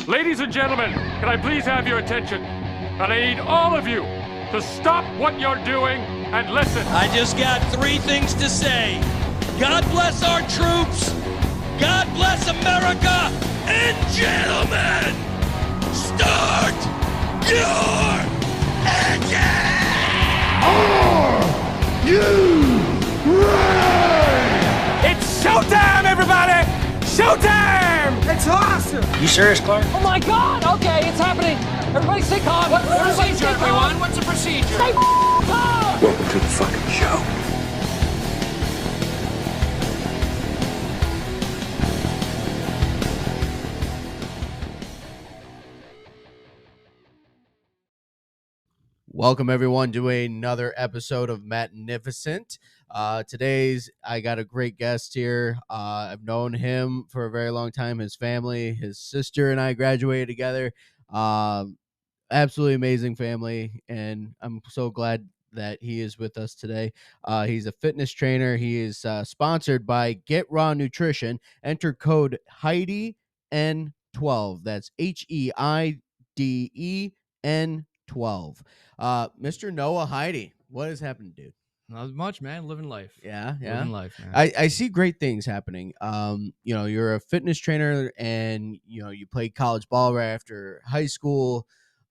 Ladies and gentlemen, can I please have your attention? And I need all of you to stop what you're doing and listen. I just got three things to say. God bless our troops. God bless America. And gentlemen, start your engine! Are you ready? It's showtime, everybody! Showtime! It's awesome! You serious, Clark? Oh my God! Okay, it's happening. Everybody stay calm. What's the procedure, everyone? What's the procedure? Stay calm. Welcome to the fucking show. Welcome everyone to another episode of Magnificent. Today's I got a great guest here. I've known him for a very long time. His family, his sister, and I graduated together. Absolutely amazing family, and I'm so glad that he is with us today. He's a fitness trainer. He is sponsored by Get Raw Nutrition. Enter code Heide N12. That's HEIDEN12. Mr. Noah Heide, what has happened, dude? Not much, man. Living life. Yeah. Living life, man. I see great things happening. You're a fitness trainer, and you played college ball right after high school,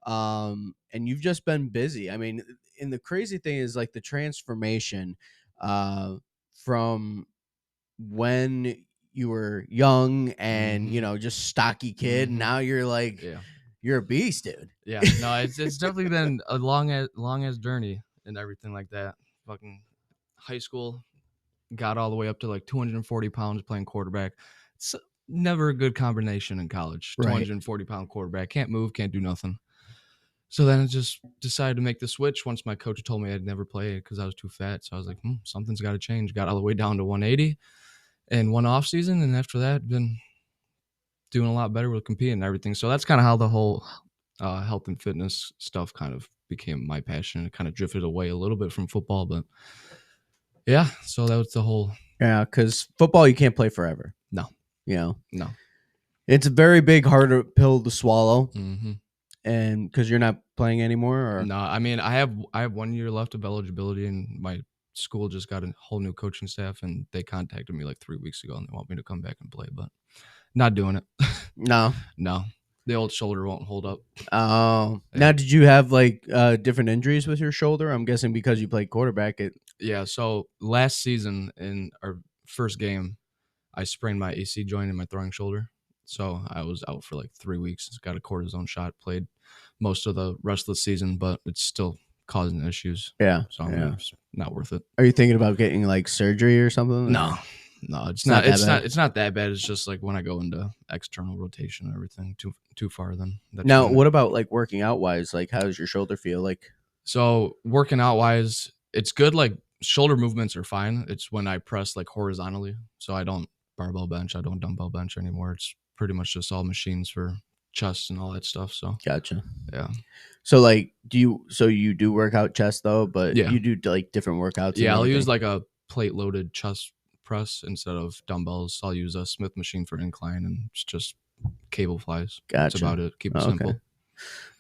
and you've just been busy. I mean, and the crazy thing is like the transformation from when you were young and just stocky kid, and now you're like you're a beast, dude. Yeah, no, it's definitely been a long as journey and everything like that. Fucking high school, got all the way up to like 240 pounds playing quarterback. It's never a good combination in college. Right. 240-pound quarterback, can't move, can't do nothing. So then I just decided to make the switch once my coach told me I'd never play it because I was too fat. So I was like, something's got to change. Got all the way down to 180 in one off season, and after that, been doing a lot better with competing and everything. So that's kind of how the whole health and fitness stuff kind of became my passion. It kind of drifted away a little bit from football, but yeah, so that was the whole. Yeah, because football you can't play forever. No. No. It's a very big, harder pill to swallow. Mm-hmm. And because you're not playing anymore, or no, I mean I have 1 year left of eligibility, and my school just got a whole new coaching staff, and they contacted me like 3 weeks ago, and they want me to come back and play, but not doing it. No. The old shoulder won't hold up. Oh, Yeah. Now did you have like different injuries with your shoulder? I'm guessing because you played quarterback. Yeah. So last season in our first game, I sprained my AC joint in my throwing shoulder. So I was out for like 3 weeks. Got a cortisone shot, played most of the rest of the season, but it's still causing issues. Yeah. So it's not worth it. Are you thinking about getting like surgery or something? No, it's not that bad. It's just like when I go into external rotation and everything too far, then that's Now, fine. what about like working out wise? Like, how does your shoulder feel? Like, So working out wise, it's good. Like shoulder movements are fine. It's when I press like horizontally. So I don't barbell bench. I don't dumbbell bench anymore. It's pretty much just all machines for chest and all that stuff. So gotcha. yeah. So like, you do work out chest though, but Yeah. you do like different workouts. Yeah, I'll use like a plate loaded chest press instead of dumbbells. I'll use a Smith machine for incline, and it's just cable flies. Gotcha. That's about it. Keep it Okay. simple.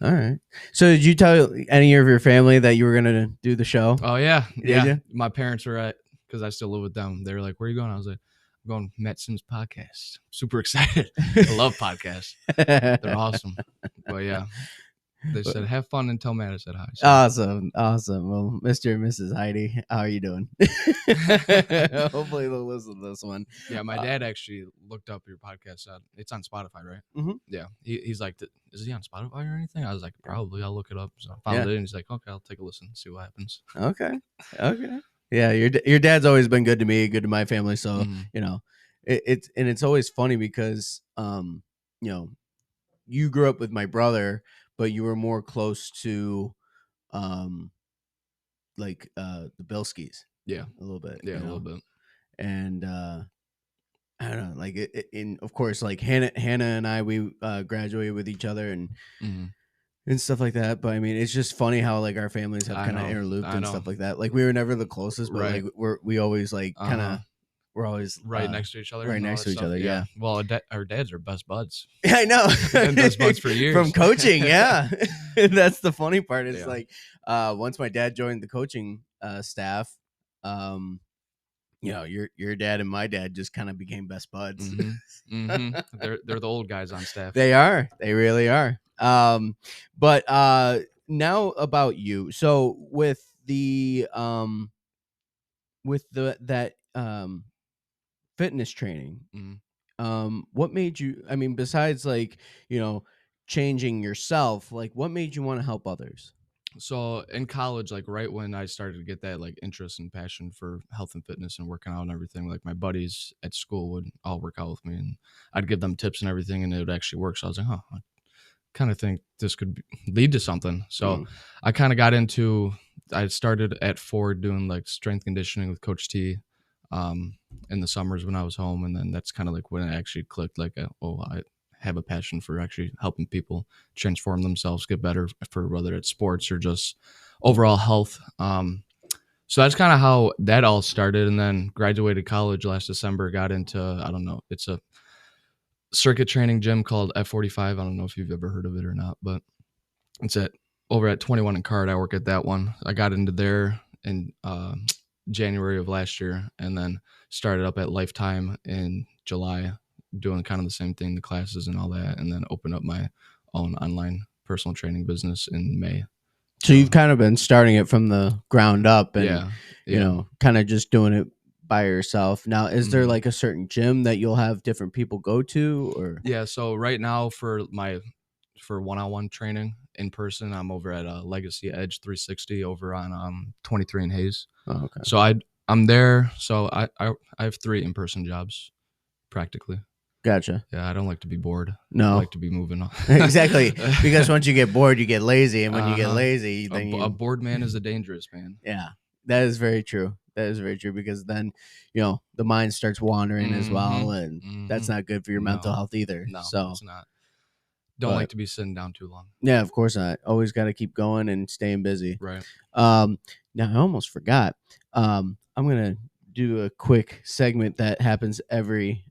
All right. So did you tell any of your family that you were gonna do the show? Oh yeah. Did Yeah. ya? My parents were at, because I still live with them. They were like, "Where are you going?" I was like, "I'm going Matt Sims podcast." Super excited. I love podcasts. They're awesome. But yeah. They said, "Have fun," and tell Matt I said hi. So, Awesome. Well, Mr. and Mrs. Heide, how are you doing? Hopefully they'll listen to this one. yeah, my dad actually looked up your podcast. It's on Spotify, right? Mhm. Yeah. He's like, "Is he on Spotify or anything?" I was like, "Probably. I'll look it up." So I found it, and he's like, "Okay, I'll take a listen, see what happens." Okay. Yeah, your dad's always been good to me, good to my family. So Mhm. it's always funny because you grew up with my brother, but you were more close to the Bilskis. Yeah. A little bit. Yeah, a little bit. And I don't know, like of course, like Hannah and I, we graduated with each other and stuff like that. But I mean, it's just funny how like our families have I kind of know, interlooped I and know. stuff like that. Like we were never the closest, but Right. like we always like kind of we're always right next to each other. right and all next that to each stuff. other. Yeah. Well, our dads are best buds. I know. Been best buds for years. From coaching. Yeah. That's the funny part. Is Yeah. like, once my dad joined the coaching staff, your dad and my dad just kind of became best buds. They're the old guys on staff. They are. They really are. But now about you. So with the fitness training, what made you? I mean, besides like changing yourself, like what made you want to help others? So in college, like right when I started to get that like interest and passion for health and fitness and working out and everything, like my buddies at school would all work out with me, and I'd give them tips and everything, and it would actually work. So I was like, I kind of think this could lead to something. So I kind of got into. I started at Ford doing like strength conditioning with Coach T in the summers when I was home, and then that's kind of like when it actually clicked. Like, I have a passion for actually helping people transform themselves, get better for whether it's sports or just overall health. So that's kind of how that all started. And then graduated college last December, got into, I don't know, it's a circuit training gym called F45. I don't know if you've ever heard of it or not, but it's over at 21 and Card. I work at that one. I got into there in January of last year, and then started up at Lifetime in July, doing kind of the same thing, the classes and all that, and then open up my own online personal training business in May. So you've kind of been starting it from the ground up and, kind of just doing it by yourself. Now, is there like a certain gym that you'll have different people go to, or? Yeah. So right now for one-on-one training in person, I'm over at Legacy Edge 360 over on 23 and Hayes. Oh, okay. So I'm there. So I have 3 in-person jobs practically. Gotcha. Yeah, I don't like to be bored. No. I like to be moving on. Exactly. Because once you get bored, you get lazy. And when you get lazy, then a bored man is a dangerous man. Yeah, that is very true. That is very true, because then, the mind starts wandering as well. And that's not good for your mental health either. No, so it's not. Don't like to be sitting down too long. Yeah, of course not. Always got to keep going and staying busy. Right. Now, I almost forgot. I'm going to do a quick segment that happens every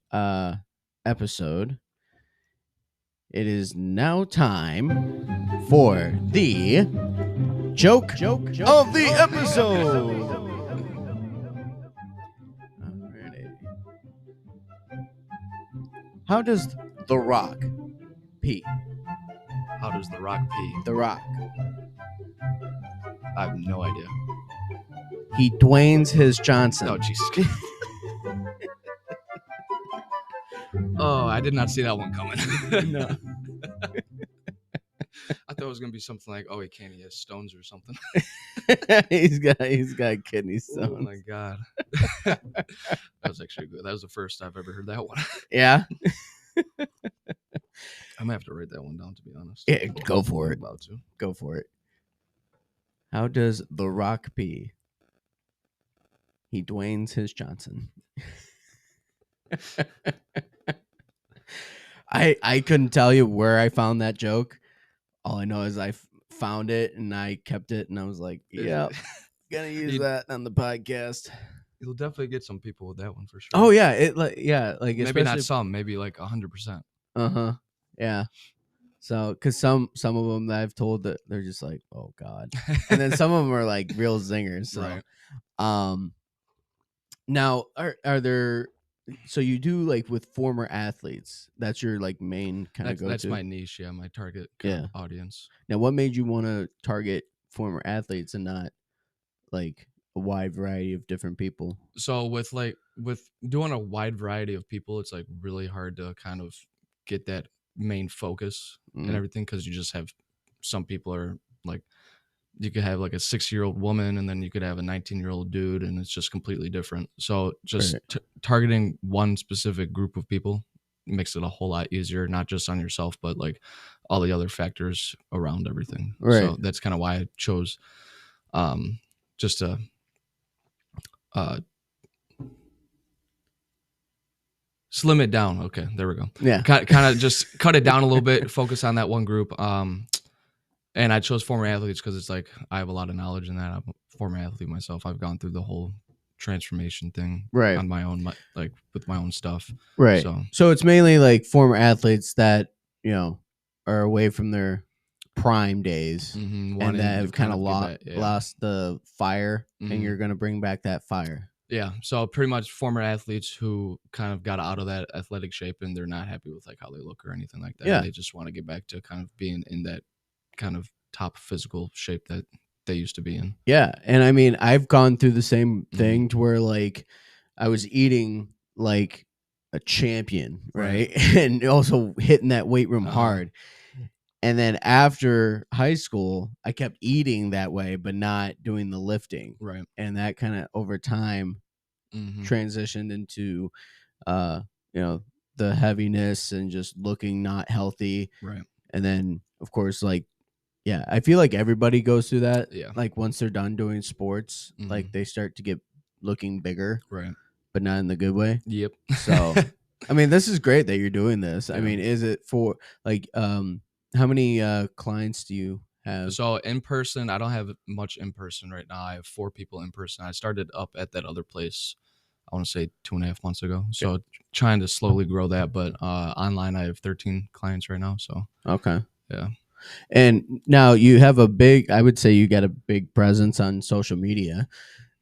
episode. It is now time for the joke of the episode. Alrighty. How does The Rock pee? How does The Rock pee? The Rock. I have no idea. He Dwayne's his Johnson. Oh, Jesus. Oh, I did not see that one coming. No. I thought it was gonna be something like, he can't. He has stones or something. he's got kidney stones. Oh my god. That was actually good. That was the first I've ever heard that one. Yeah. I'm gonna have to write that one down, to be honest. Yeah, go for it. I'm about to. Go for it. How does The Rock pee? He Dwayne's his Johnson. I couldn't tell you where I found that joke. All I know is I found it and I kept it, and I was like, yeah, gonna use that on the podcast. You'll definitely get some people with that one for sure. Oh yeah, like maybe not some, maybe like 100%. Yeah. So, because some of them that I've told, that they're just like, oh god, and then some of them are like real zingers. So, right. Now are there? So you do like with former athletes? That's your like main kind of go-to? That's my niche, yeah, my target audience. Now, what made you want to target former athletes and not like a wide variety of different people? So with doing a wide variety of people, it's like really hard to kind of get that main focus and everything, because you just have some people are like, you could have like a 6-year-old woman, and then you could have a 19-year-old dude, and it's just completely different. So just targeting one specific group of people makes it a whole lot easier, not just on yourself, but like all the other factors around everything. Right. So that's kind of why I chose just to slim it down. Okay, there we go. Yeah. Kind of just cut it down a little bit, focus on that one group. And I chose former athletes because it's like I have a lot of knowledge in that. I'm a former athlete myself. I've gone through the whole transformation thing Right. on my own, like with my own stuff. Right. So it's mainly like former athletes that, are away from their prime days and that have kind of lost the fire, and you're going to bring back that fire. Yeah. So pretty much former athletes who kind of got out of that athletic shape and they're not happy with like how they look or anything like that. Yeah. They just want to get back to kind of being in that kind of top physical shape that they used to be in. Yeah. And I mean, I've gone through the same thing to where like I was eating like a champion, right? And also hitting that weight room hard. And then after high school, I kept eating that way, but not doing the lifting. Right. And that kind of over time transitioned into, the heaviness and just looking not healthy. Right. And then, of course, like, yeah, I feel like everybody goes through that. Yeah. Like once they're done doing sports, like they start to get looking bigger. Right. But not in the good way. Yep. So, I mean, this is great that you're doing this. Yeah. I mean, is it for like, how many clients do you have? So in person, I don't have much in person right now. I have 4 people in person. I started up at that other place, I want to say 2.5 months ago. So trying to slowly grow that. But online, I have 13 clients right now. So okay. Yeah. And now you have I would say you got a big presence on social media.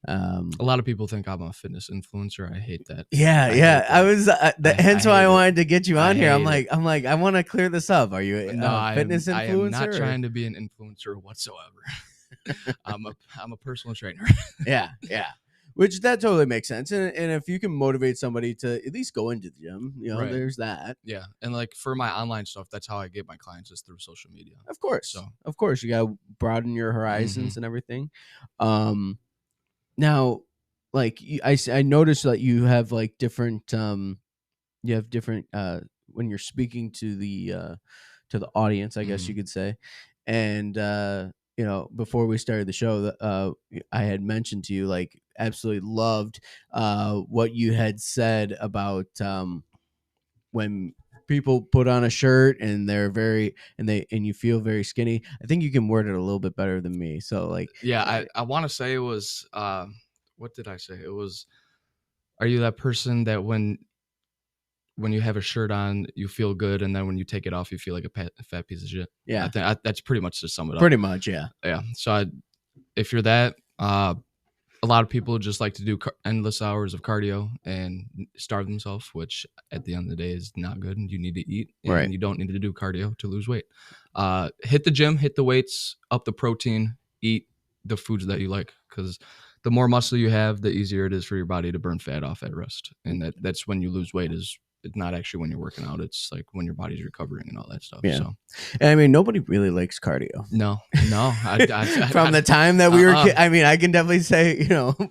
A lot of people think I'm a fitness influencer. I hate that. Yeah. I was hence why I wanted to get you on here. I'm like, I want to clear this up. Are you a fitness influencer? I am not trying to be an influencer whatsoever. I'm a personal trainer. Yeah. Which that totally makes sense. And if you can motivate somebody to at least go into the gym, there's that. Yeah. And like for my online stuff, that's how I get my clients is through social media. Of course. So of course you gotta broaden your horizons and everything. Now, like I noticed that you have like different when you're speaking to the audience, I guess you could say. And before we started the show, I had mentioned to you like absolutely loved what you had said about when people put on a shirt and you feel very skinny. I think you can word it a little bit better than me. So like, yeah, I want to say it was, what did I say? It was, are you that person that when you have a shirt on, you feel good, and then when you take it off, you feel like a fat piece of shit? Yeah. I think that's pretty much to sum it up. Pretty much. Yeah. Yeah. So if you're that, a lot of people just like to do endless hours of cardio and starve themselves, which at the end of the day is not good. And you need to eat, and you don't need to do cardio to lose weight. Hit the gym, hit the weights, up the protein, eat the foods that you like, because the more muscle you have, the easier it is for your body to burn fat off at rest. And that's when you lose weight. It's not actually when you're working out. It's like when your body's recovering and all that stuff. Yeah. So, and I mean, nobody really likes cardio. No. From the time that we were I mean, I can definitely say,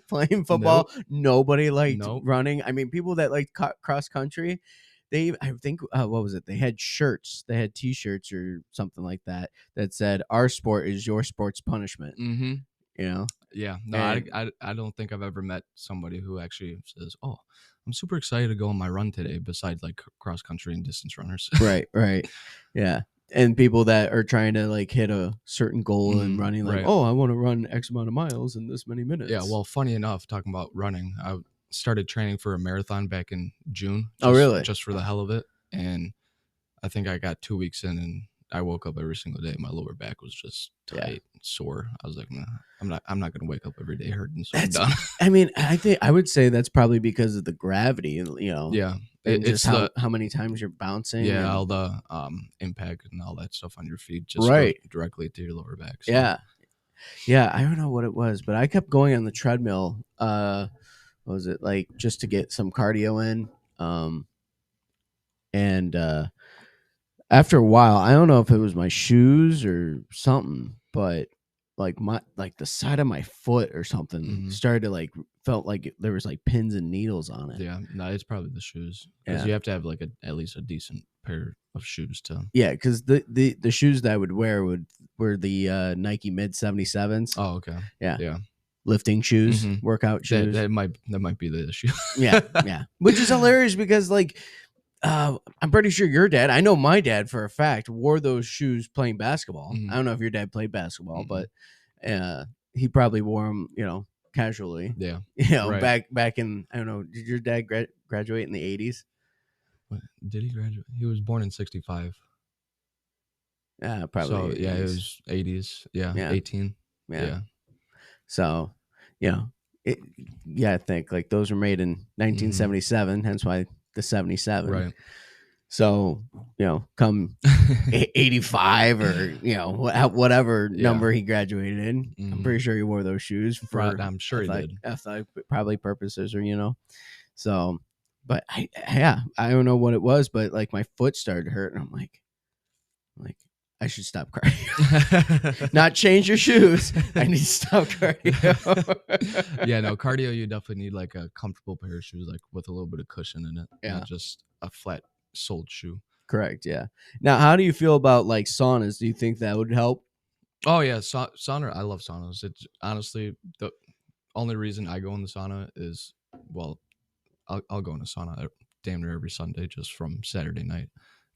playing football, nobody liked running. I mean, people that like cross country, I think, what was it? They had shirts. They had T-shirts or something like that said, "Our sport is your sport's punishment." Mm-hmm. Yeah. No, I don't think I've ever met somebody who actually says, "Oh, I'm super excited to go on my run today," besides like cross country and distance runners. Right. Yeah. And people that are trying to like hit a certain goal and running, like, oh, I want to run X amount of miles in this many minutes. Yeah. Well, funny enough, talking about running, I started training for a marathon back in June. Oh, really? Just for the hell of it. And I think I got 2 weeks in, and I woke up every single day. My lower back was just tight, sore. I was like, nah, I'm not going to wake up every day hurting. So I'm done. I mean, I would say that's probably because of the gravity, Yeah. It's how many times you're bouncing. Yeah. All the impact and all that stuff on your feet just go directly to your lower back. So. Yeah. I don't know what it was, but I kept going on the treadmill. What was it, like, just to get some cardio in? And after a while, I don't know if it was my shoes or something, but like the side of my foot or something started to like, felt like there was like pins and needles on it. Yeah, no, it's probably the shoes, because you have to have like at least a decent pair of shoes to. Yeah, because the shoes that I would wear were the Nike mid 77s. Oh, okay. Yeah. Lifting shoes, workout shoes. That might be the issue. Yeah. Which is hilarious because like, I'm pretty sure your dad, I know my dad for a fact, wore those shoes playing basketball. I don't know if your dad played basketball, but he probably wore them, casually. Yeah. Back Right. in, I don't know, did your dad graduate in the 80s? What, did he graduate? He was born in 65. Probably So yeah, it 80s. was 80s. Yeah, Yeah. 18. Yeah. Yeah. So, I think like those were made in 1977, hence why the 77. Right. So, come 85 or, whatever Yeah. number he graduated in, I'm Mhm. pretty sure he wore those shoes for I'm sure he did. athletic probably purposes or. So, but I don't know what it was, but like my foot started to hurt and I'm like, I should stop cardio. Not change your shoes. I need to stop cardio. Yeah, no, cardio, you definitely need like a comfortable pair of shoes, like with a little bit of cushion in it. Yeah. Not just a flat soled shoe. Correct. Yeah. Now, how do you feel about like saunas? Do you think that would help? Oh yeah, sauna. I love saunas. It's honestly the only reason I go in the sauna is, well, I'll go in a sauna damn near every Sunday just from Saturday night.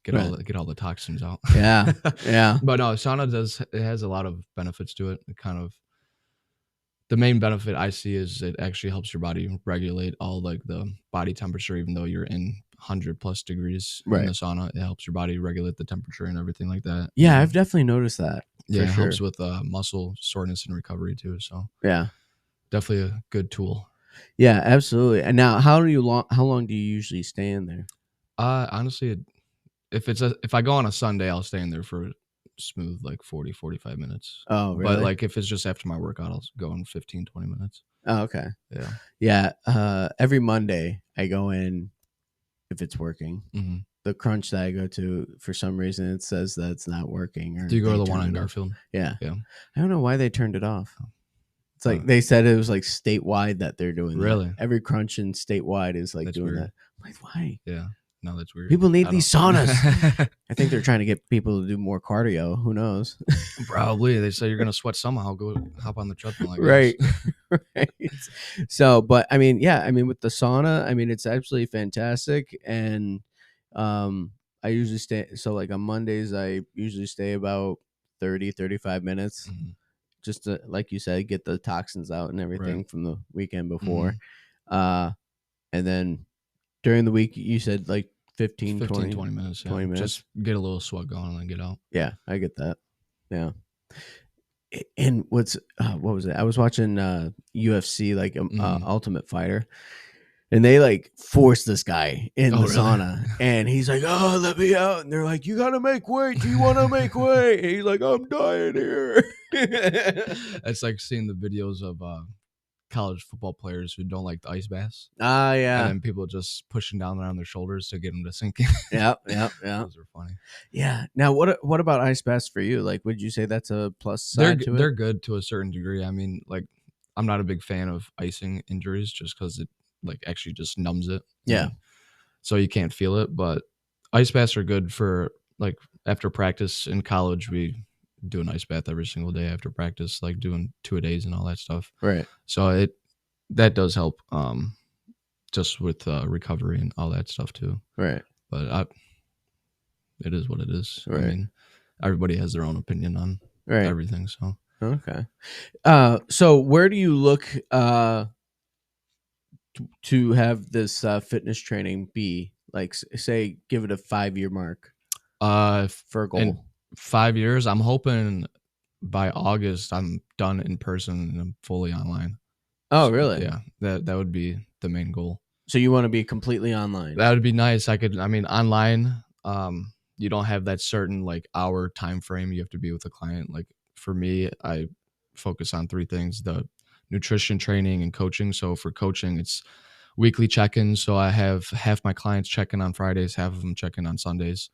Get all the toxins out. Yeah. Yeah. But no, sauna it has a lot of benefits to it. It kind of, the main benefit I see is it actually helps your body regulate all like the body temperature, even though you're in 100+ degrees in Right. the sauna. It helps your body regulate the temperature and everything like that. Yeah, I've definitely noticed that. Yeah, it for helps sure. with muscle soreness and recovery too. So Yeah. definitely a good tool. Yeah, absolutely. And now, how long do you usually stay in there? Honestly, if I go on a Sunday, I'll stay in there for a smooth like 40-45 minutes. Oh, really? But like if it's just after my workout, I'll go in 15-20 minutes. Oh, okay. Yeah. Yeah. Every Monday I go in if it's working. Mm-hmm. The crunch that I go to, for some reason, it says that it's not working. Or Do you go they to the one turn in it off. Garfield? Yeah. Yeah. I don't know why they turned it off. It's like they said it was like statewide that they're doing that. Really? Every crunch in statewide is like That's doing weird. that. I'm like, why? Yeah. No, that's weird. People need I these don't- saunas. I think they're trying to get people to do more cardio. Who knows? Probably. They say you're gonna sweat somehow. Go hop on the treadmill. I guess. Right. Right. So, but I mean, with the sauna, I mean, it's absolutely fantastic. And I usually stay, so like on Mondays, I usually stay about 30-35 minutes, Mhm. just to, like you said, get the toxins out and everything Right. from the weekend before. And then during the week, you said like 15, 20 minutes. Yeah. 20 minutes. Just get a little sweat going and then get out. Yeah, I get that. Yeah. And what was it? I was watching UFC, like Ultimate Fighter, and they like forced this guy in the really? sauna, and he's like, "Oh, let me out!" And they're like, "You gotta make weight. Do you want to make weight?" And he's like, "I'm dying here." It's like seeing the videos of college football players who don't like the ice baths. Ah, And yeah, then people just pushing down on their shoulders to get them to sink in. yeah. Those are funny. Yeah. Now, what about ice baths for you? Like, would you say that's a plus side to it? They're good to a certain degree. I mean, like, I'm not a big fan of icing injuries just because it like actually just numbs it. Yeah. So you can't feel it. But ice baths are good for like after practice. In college, we do an ice bath every single day after practice, like doing 2-a-days and all that stuff. Right. So that does help just with recovery and all that stuff too. Right. But it is what it is. Right. I mean, everybody has their own opinion on Right. everything. So Okay. So where do you look to have this fitness training be? Like, say, give it a 5-year mark for a goal. in 5 years, I'm hoping by August I'm done in person and I'm fully online. Oh, So, really? yeah, that would be the main goal. So you want to be completely online? That would be nice. I mean, online, you don't have that certain like hour time frame. You have to be with a client. Like for me, I focus on 3 things: the nutrition, training, and coaching. So for coaching, it's weekly check-ins. So I have half my clients check in on Fridays, half of them check in on Sundays.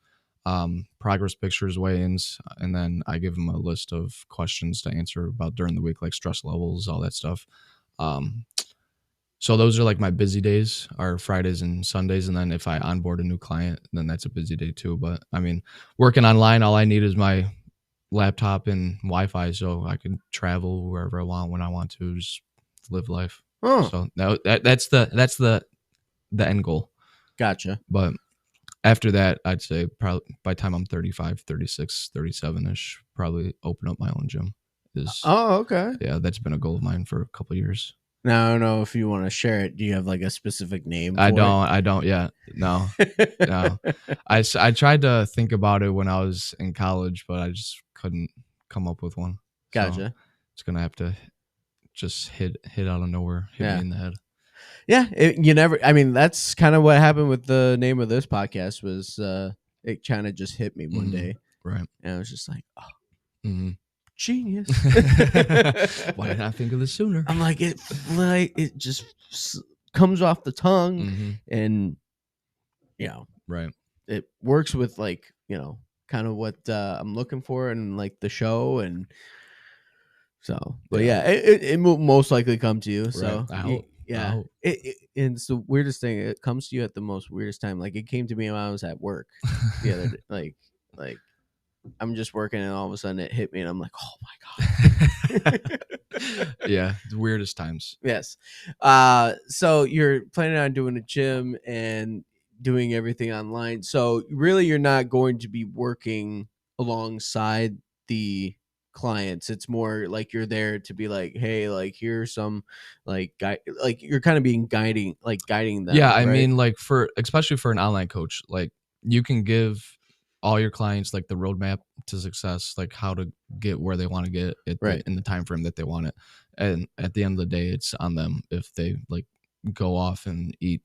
Progress pictures, weigh-ins, and then I give them a list of questions to answer about during the week, like stress levels, all that stuff. So those are like my busy days, are Fridays and Sundays. And then if I onboard a new client, then that's a busy day too. But I mean, working online, all I need is my laptop and Wi-Fi, so I can travel wherever I want when I want to, just live life. Oh, So that's the end goal. gotcha. But after that, I'd say probably by the time I'm 35, 36, 37-ish, probably open up my own gym. Oh, okay. Yeah, that's been a goal of mine for a couple of years. Now, I don't know if you want to share it. Do you have like a specific name? I for don't yet. No. it? No. I tried to think about it when I was in college, but I just couldn't come up with one. So Gotcha. it's gonna have to just hit out of nowhere, hit Yeah. me in the head. Yeah, you never. I mean, that's kind of what happened with the name of this podcast. Was it kind of just hit me one Mhm. day, Right. and I was just like, "Oh, hmm genius!" Why did I think of this sooner? I'm like, it just comes off the tongue, hmm and you know, Right. it works with like kind of what I'm looking for and like the show and. So, but Yeah. yeah, it will most likely come to you. So, I hope. I yeah, hope. and it's the weirdest thing. It comes to you at the most weirdest time. Like it came to me when I was at work the other day. Like I'm just working, and all of a sudden it hit me, and I'm like, oh my god. Yeah, the weirdest times. Yes. So you're planning on doing a gym and doing everything online. So really, you're not going to be working alongside the clients. It's more like you're there to be like, hey, like here's some like guide, like you're kind of being guiding them. Yeah, I right? mean, like especially for an online coach, like you can give all your clients like the roadmap to success, like how to get where they want to get Right. in the time frame that they want it. And at the end of the day, it's on them if they like go off and eat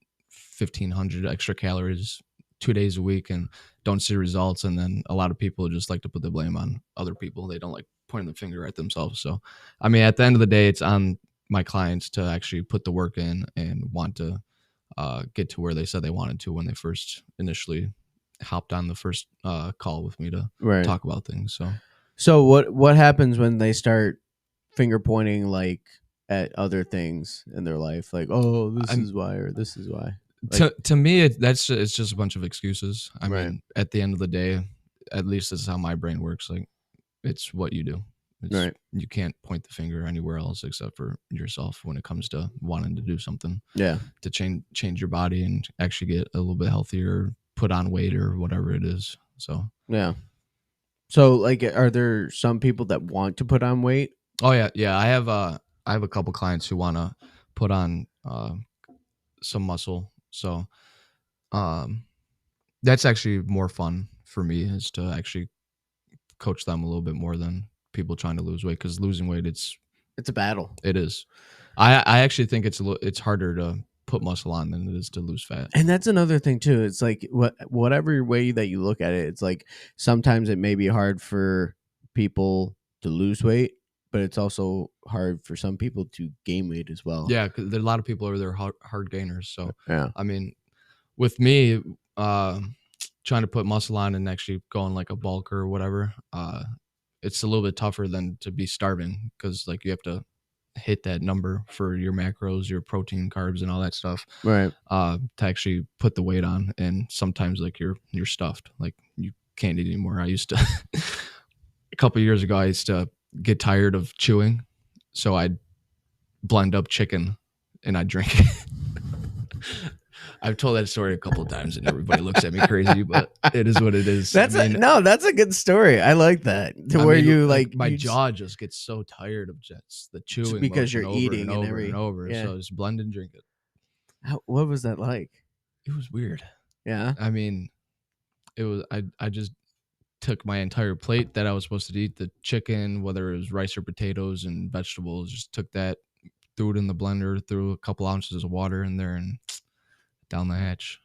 1,500 extra calories 2 days a week and don't see results. And then a lot of people just like to put the blame on other people. They don't like pointing the finger at themselves. So, I mean, at the end of the day, it's on my clients to actually put the work in and want to get to where they said they wanted to when they first initially hopped on the first call with me to Right. talk about things. So what happens when they start finger pointing like at other things in their life, like, oh, this is why, or this is why? To me, it's just a bunch of excuses. I Right. mean, at the end of the day, at least this is how my brain works. Like, it's what you do. Right. You can't point the finger anywhere else except for yourself when it comes to wanting to do something. Yeah. To change your body and actually get a little bit healthier, put on weight or whatever it is. So Yeah. So like, are there some people that want to put on weight? oh yeah. I have a couple clients who want to put on some muscle. So that's actually more fun for me is to actually coach them a little bit more than people trying to lose weight, because losing weight It's a battle. it is. I actually think it's harder to put muscle on than it is to lose fat. And that's another thing too. It's like whatever way that you look at it, it's like sometimes it may be hard for people to lose weight, but it's also hard for some people to gain weight as well. Yeah, because a lot of people are they're hard gainers. So Yeah. I mean, with me, trying to put muscle on and actually going like a bulker or whatever, it's a little bit tougher than to be starving, because like you have to hit that number for your macros, your protein, carbs, and all that stuff, Right. to actually put the weight on. And sometimes like you're stuffed, like you can't eat anymore. I used to a couple of years ago, I used to get tired of chewing, so I'd blend up chicken and I'd drink it. I've told that story a couple of times and everybody looks at me crazy, but it is what it is. That's that's a good story. I like that. You like my you jaw just gets so tired of just the chewing because motion you're over eating and and over every- and over. yeah. So just blend and drink it. what was that like? It was weird. Yeah. I mean, it was I just took my entire plate that I was supposed to eat, the chicken, whether it was rice or potatoes and vegetables, just took that, threw it in the blender, threw a couple ounces of water in there, and down the hatch.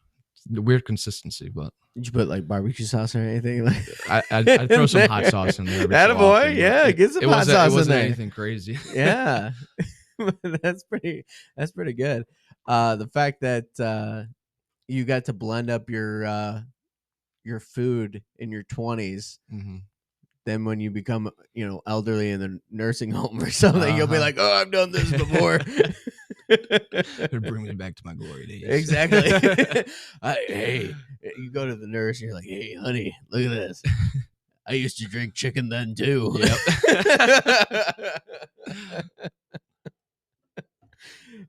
The weird consistency, but Did you put like barbecue sauce or anything? Like I'd throw some hot sauce in there. every so Attaboy, often, but yeah, get some hot sauce it in wasn't there. anything crazy. Yeah. That's pretty good. The fact that you got to blend up your food in your 20s, hmm then when you become elderly in the nursing home or something, you'll be Uh-huh. like, oh, I've done this before. It'd bring me back to my glory days. Exactly. Hey, you go to the nurse and you're like, hey honey, look at this, I used to drink chicken then too. Yep.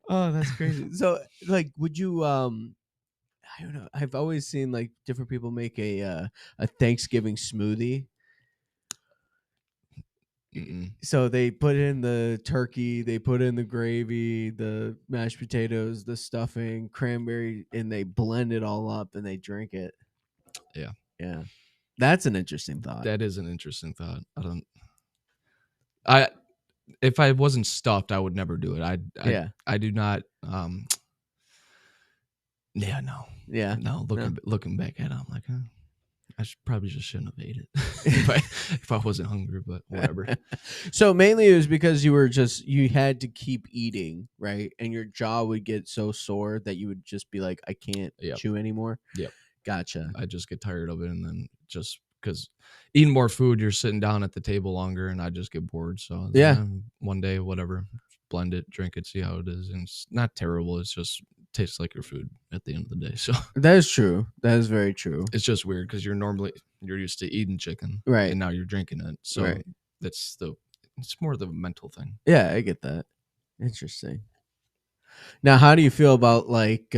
Oh, that's crazy. So like, would you I don't know, I've always seen like different people make a Thanksgiving smoothie. So they put in the turkey, they put in the gravy, the mashed potatoes, the stuffing, cranberry, and they blend it all up and they drink it. Yeah. Yeah. That's an interesting thought. That is an interesting thought. I if I wasn't stuffed, I would never do it. I do not. Yeah, no. Yeah. No. Looking back at it, I'm like, I probably just shouldn't have ate it if I wasn't hungry, but whatever. So mainly it was because you had to keep eating, right? And your jaw would get so sore that you would just be like, I can't chew anymore. Yep. Gotcha. I just get tired of it, and then just because eating more food, you're sitting down at the table longer, and I just get bored. So one day, whatever, blend it, drink it, see how it is, and it's not terrible. It's just tastes like your food at the end of the day. So that is true. That is very true. It's just weird because you're used to eating chicken, right? And now you're drinking it. So it's more the mental thing. Yeah, I get that. Interesting. Now, how do you feel about like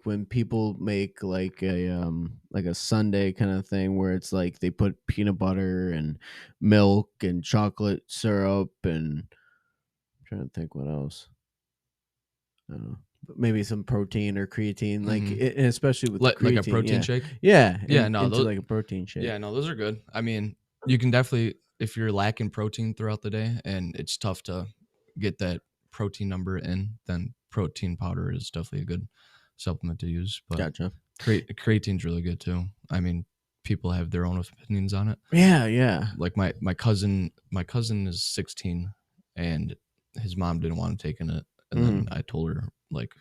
when people make like a sundae kind of thing where it's like they put peanut butter and milk and chocolate syrup and I'm trying to think what else. I don't know. Maybe some protein or creatine, like and especially with creatine, like a protein shake. Yeah, those, like a protein shake. Yeah, no, those are good. I mean, you can definitely, if you're lacking protein throughout the day and it's tough to get that protein number in, then protein powder is definitely a good supplement to use. But gotcha. Creatine's really good too. I mean, people have their own opinions on it. Yeah. Like my cousin is 16 and his mom didn't want to take in it. And then I told her, like,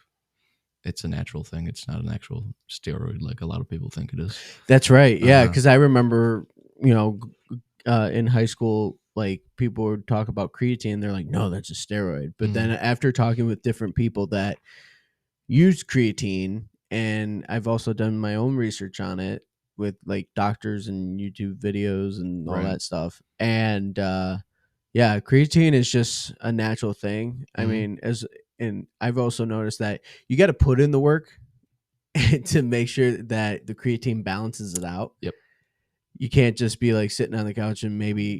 it's a natural thing. It's not an actual steroid like a lot of people think it is. That's right. Yeah, because I remember, in high school, like people would talk about creatine. They're like, no, that's a steroid. But then after talking with different people that use creatine, and I've also done my own research on it with like doctors and YouTube videos and all that stuff. And creatine is just a natural thing. I mean, and I've also noticed that you got to put in the work to make sure that the creatine balances it out. Yep. You can't just be like sitting on the couch and maybe,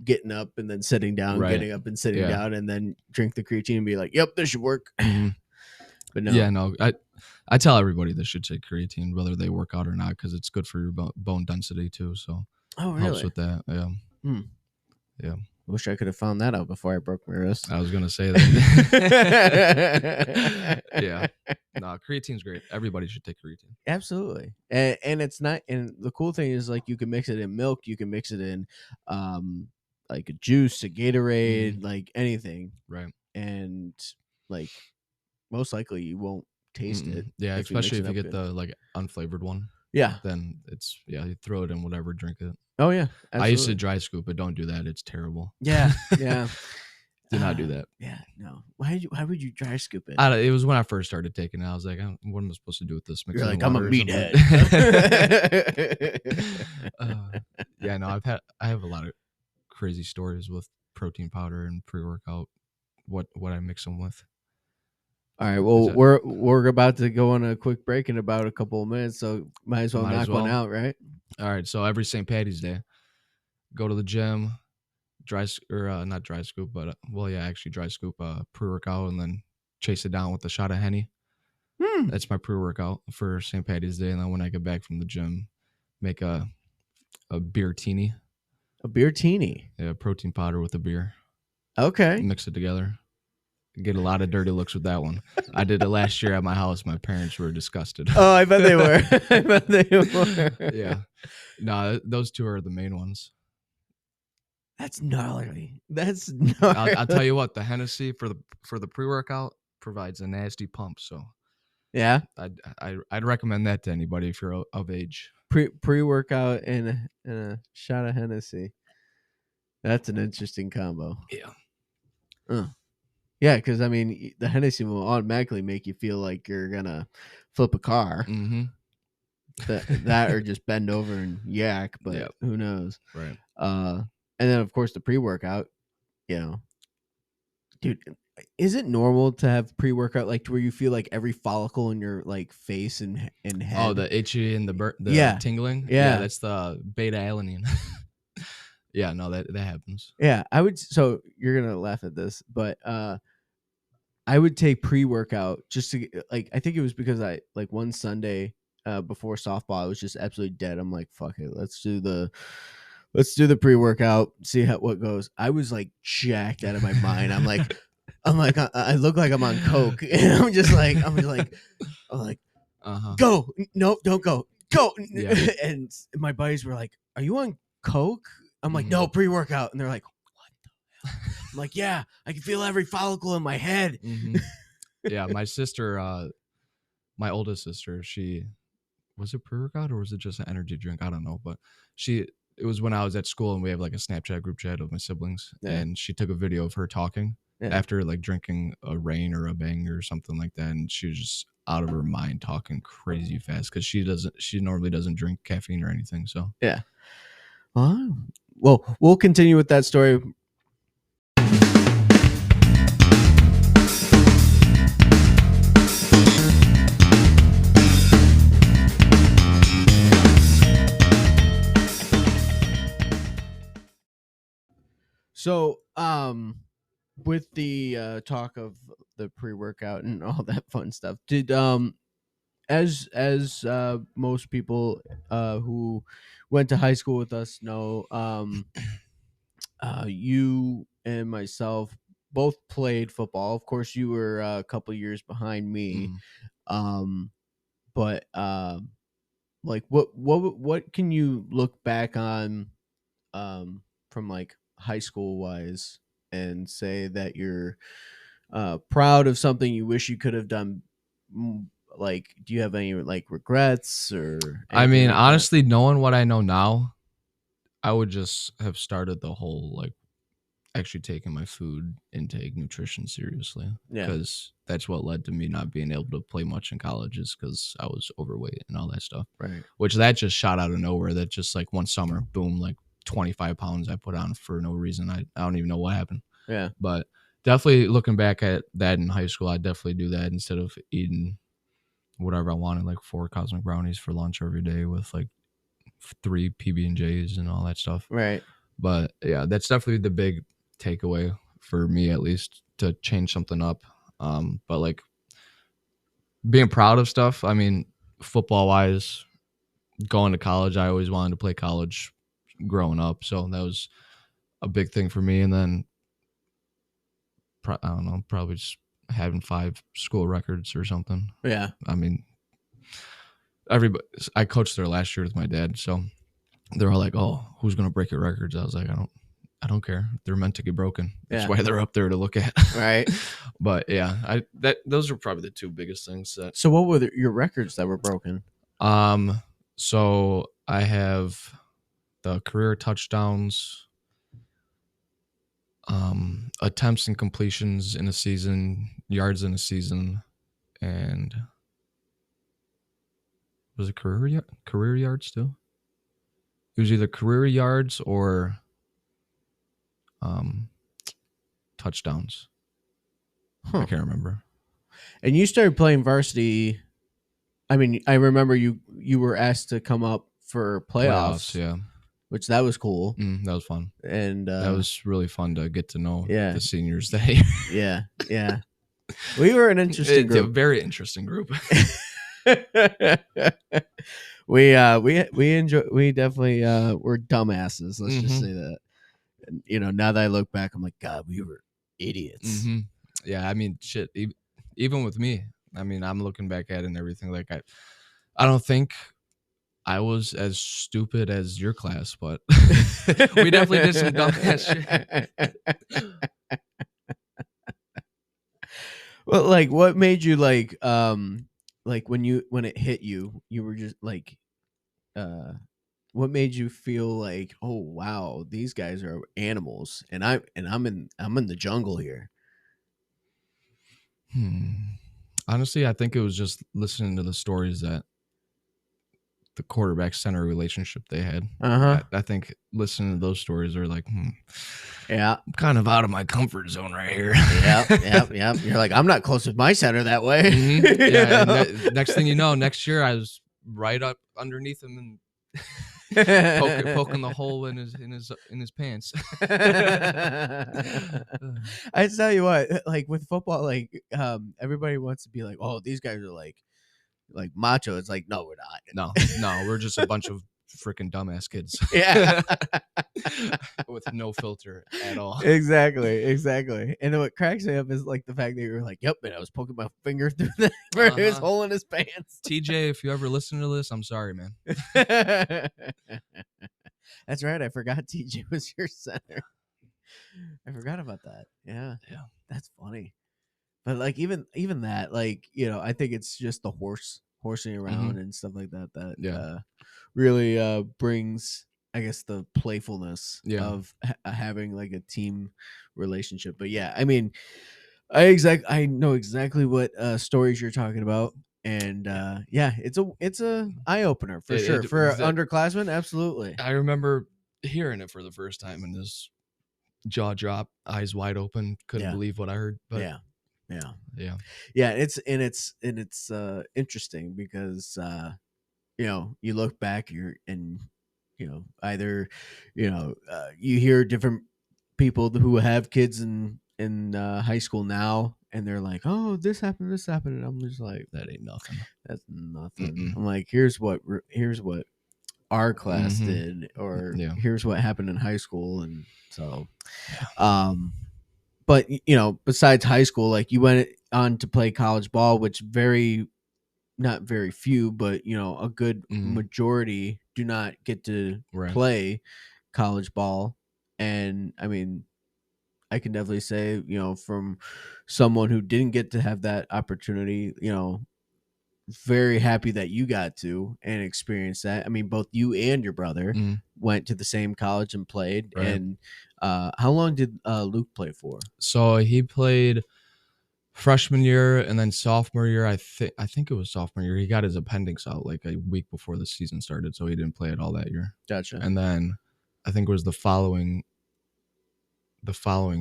getting up and then sitting down, getting up and sitting down, and then drink the creatine and be like, yep, this should work. But no. Yeah, no. I tell everybody they should take creatine, whether they work out or not, because it's good for your bone density too. So helps with that. Yeah. Yeah. I wish I could have found that out before I broke my wrist. I was gonna say that. Yeah. No, creatine's great. Everybody should take creatine. Absolutely. And it's not. And the cool thing is, like, you can mix it in milk. You can mix it in, like a juice, a Gatorade, like anything. Right. And like, most likely you won't taste it. Yeah, especially if you get the like unflavored one. Yeah. Then it's you throw it in whatever, drink it. Oh yeah, absolutely. I used to dry scoop, but don't do that. It's terrible. Yeah. Do not do that. Yeah, no. Why would you dry scoop it? It was when I first started taking it. I was like, what am I supposed to do with this? You're like, I'm a meathead. Yeah, no. I have a lot of crazy stories with protein powder and pre-workout. What I mix them with. All right. Well, we're about to go on a quick break in about a couple of minutes, so might as well knock one out, right? All right. So every St. Patty's Day, go to the gym, not dry scoop, but actually dry scoop pre-workout, and then chase it down with a shot of Henny. That's my pre-workout for St. Patty's Day, and then when I get back from the gym, make a beer teeny. A beer teeny. Yeah, protein powder with a beer. Okay. Mix it together. Get a lot of dirty looks with that one. I did it last year at my house. My parents were disgusted. Oh, I bet they were. Yeah. No, those two are the main ones. That's gnarly. I'll tell you what, the Hennessy for the pre-workout provides a nasty pump. So yeah, I'd recommend that to anybody if you're of age. Pre-workout and a shot of Hennessy. That's an interesting combo. Yeah. Yeah, because I mean, the Hennessy will automatically make you feel like you're gonna flip a car. Mm-hmm. That or just bend over and yak, but who knows? Right. And then of course the pre-workout. Dude, is it normal to have pre-workout like to where you feel like every follicle in your like face and head? Oh, the itchy and the tingling. Yeah, that's the beta alanine. Yeah, no, that happens. Yeah, I would. So you're gonna laugh at this, but I would take pre-workout just to like. I think it was because I like one Sunday before softball, I was just absolutely dead. I'm like, fuck it, let's do the pre-workout, see what goes. I was like jacked out of my mind. I'm like, I look like I'm on coke, and I'm like, go, no, don't go. Yeah. And my buddies were like, are you on coke? I'm like, Mhm. no, pre-workout. And they're like, what the hell? I'm like, yeah, I can feel every follicle in my head. Mhm. Yeah, my sister, my oldest sister, was it pre-workout or was it just an energy drink? I don't know, but it was when I was at school and we have like a Snapchat group chat of my siblings, and she took a video of her talking after like drinking a Reign or a Bang or something like that, and she was just out of her mind talking crazy fast because she normally doesn't drink caffeine or anything. So Yeah. Well, we'll continue with that story. So, with the talk of the pre-workout and all that fun stuff, did as most people who went to high school with us know, you and myself both played football. Of course, you were a couple years behind me. But like what can you look back on from like high school wise and say that you're proud of something you wish you could have done? Like, do you have any like regrets or I mean, anything like that? honestly, knowing what I know now, I would just have started the whole like actually taking my food intake, nutrition seriously. Yeah. Because that's what led to me not being able to play much in college, is because I was overweight and all that stuff. Right. Which that just shot out of nowhere. That just like one summer, boom, like 25 pounds I put on for no reason. I don't even know what happened. Yeah. But definitely looking back at that in high school, I'd definitely do that instead of eating whatever I wanted, like 4 cosmic brownies for lunch every day with like 3 PB&Js and all that stuff. Right. But yeah, that's definitely the big takeaway for me, at least, to change something up. But like being proud of stuff, I mean, football wise, going to college, I always wanted to play college growing up, so that was a big thing for me. And then I don't know, probably just having 5 school records or something. Yeah. I mean, I coached there last year with my dad, so they're all like, "Oh, who's gonna break your records?" I was like, I don't care. They're meant to get broken. That's Yeah. why they're up there to look at. Right. But yeah, those are probably the 2 biggest things. So what were your records that were broken? So I have the career touchdowns, attempts and completions in a season, yards in a season, and was it career yards too? It was either career yards or touchdowns. I can't remember. And you started playing varsity. I mean, I remember you were asked to come up for playoffs, Yeah. which that was cool. That was fun. And that was really fun to get to know the seniors that year. Yeah. We were an interesting It's a group. very interesting group. We definitely were dumbasses. Let's just say that. And, now that I look back, I'm like, God, we were idiots. Yeah, I mean, shit. Even with me, I mean, I'm looking back at it and everything. Like, I don't think I was as stupid as your class, but we definitely did some dumbass shit. Well, like, what made you like when it hit you, you were just like, what made you feel like, oh wow, these guys are animals, and I'm in the jungle here? Honestly, I think it was just listening to the stories that the quarterback center relationship they had. I think listening to those stories are like, yeah, I'm kind of out of my comfort zone right here. Yeah. You're like, I'm not close with my center that way. Yeah. And next thing you know, next year I was right up underneath him, and poking the hole in his pants. I tell you what, like with football, like everybody wants to be like, oh, these guys are like macho. It's like, no, we're not. No, we're just a bunch of freaking dumbass kids. Yeah. With no filter at all. Exactly. And then what cracks me up is like the fact that you're like, yep, and I was poking my finger through his hole in his pants. TJ, if you ever listen to this, I'm sorry, man. That's right. I forgot TJ was your center. I forgot about that. Yeah. That's funny. But like even that, like, I think it's just the horsing around and stuff like that that really brings, I guess, the playfulness of having like a team relationship. But yeah, I mean, I know exactly what stories you're talking about, and it's a eye opener for sure for underclassmen. Absolutely, I remember hearing it for the first time and this jaw drop, eyes wide open, couldn't believe what I heard. But yeah. It's interesting because you look back, either you hear different people who have kids in high school now, and they're like, oh, this happened, and I'm just like, that ain't nothing. That's nothing. I'm like, here's what our class did, or here's what happened in high school. And so but besides high school, like you went on to play college ball, which not very few, but a good majority do not get to play college ball. And I mean, I can definitely say, from someone who didn't get to have that opportunity, very happy that you got to and experience that. I mean, both you and your brother went to the same college and played. Right. And how long did Luke play for? So he played freshman year and then sophomore year. I think it was sophomore year. He got his appendix out like a week before the season started, so he didn't play at all that year. Gotcha. And then I think it was the following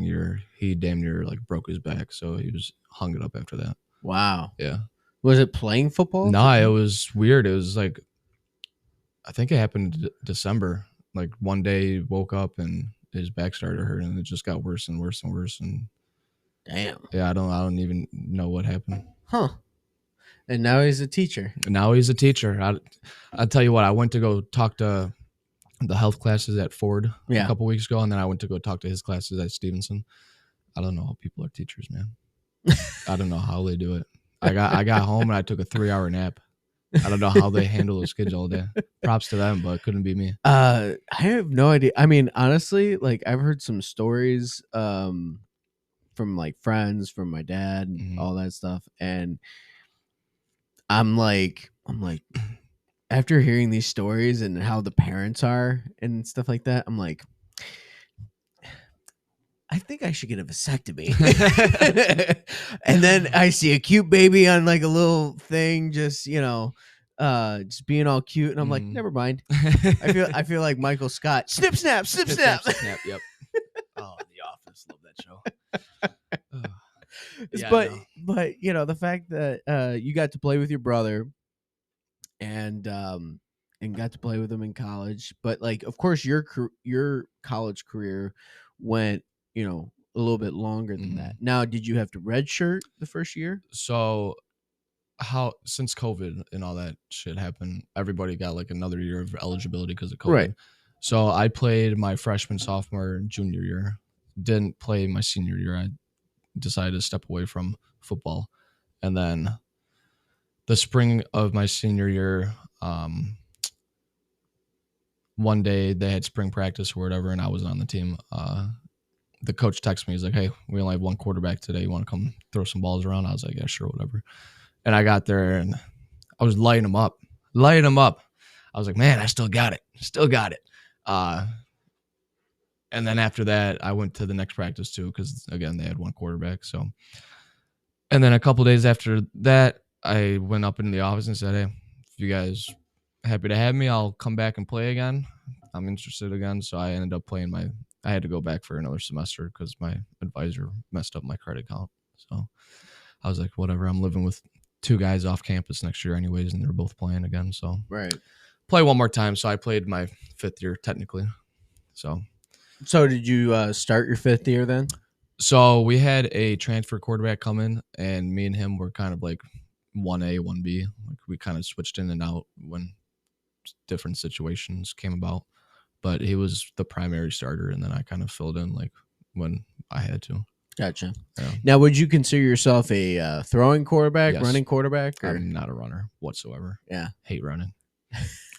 year he damn near like broke his back, so he was hung it up after that. Wow. Yeah. Was it playing football? No, it was weird. It was like, I think it happened in December. Like one day he woke up and his back started to hurt, and it just got worse and worse and worse. And damn. Yeah, I don't even know what happened. Huh. And now he's a teacher. I'll tell you what, I went to go talk to the health classes at Ford a couple weeks ago, and then I went to go talk to his classes at Stevenson. I don't know how people are teachers, man. I don't know how they do it. I got home and I took a 3-hour nap. I don't know how they handle those kids all day. Props to them, but it couldn't be me. I have no idea. I mean, honestly, like I've heard some stories from like friends, from my dad, and all that stuff, and I'm like, after hearing these stories and how the parents are and stuff like that, I'm like, I think I should get a vasectomy. And then I see a cute baby on like a little thing, just just being all cute, and I'm like, never mind. I feel like Michael Scott. Snip, snap, snip, snap. Snap. Yep. Oh, The Office, love that show. But the fact that you got to play with your brother and got to play with him in college, but like, of course, your college career went a little bit longer than that. Now, did you have to redshirt the first year? So since COVID and all that shit happened, everybody got like another year of eligibility because of COVID. Right. So I played my freshman, sophomore, junior year. Didn't play my senior year. I decided to step away from football. And then the spring of my senior year, one day they had spring practice or whatever, and I wasn't on the team. The coach texted me. He's like, hey, we only have one quarterback today. You want to come throw some balls around? I was like, yeah, sure, whatever. And I got there, and I was lighting him up. I was like, man, I still got it. And then after that, I went to the next practice too, because again, they had one quarterback. So, and then a couple days after that, I went up in the office and said, hey, if you guys happy to have me, I'll come back and play again. I'm interested again. So I ended up playing I had to go back for another semester because my advisor messed up my credit count. So I was like, whatever, I'm living with 2 guys off campus next year anyways, and they're both playing again. So right. play one more time. So I played my 5th year technically. So did you start your 5th year then? So we had a transfer quarterback come in, and me and him were kind of like 1A, 1B. Like we kind of switched in and out when different situations came about. But he was the primary starter, and then I kind of filled in like when I had to. Gotcha. Yeah. Now, would you consider yourself a throwing quarterback, Yes. running quarterback? Or? I'm not a runner whatsoever. Yeah. Hate running.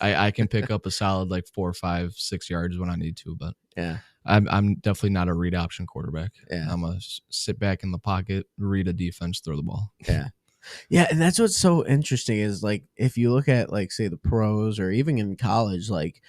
I can pick up a solid like 4, 5, 6 yards when I need to, but yeah. I'm definitely not a read option quarterback. Yeah. I'm a sit back in the pocket, read a defense, throw the ball. Yeah. Yeah, and that's what's so interesting is like if you look at like say the pros or even in college, like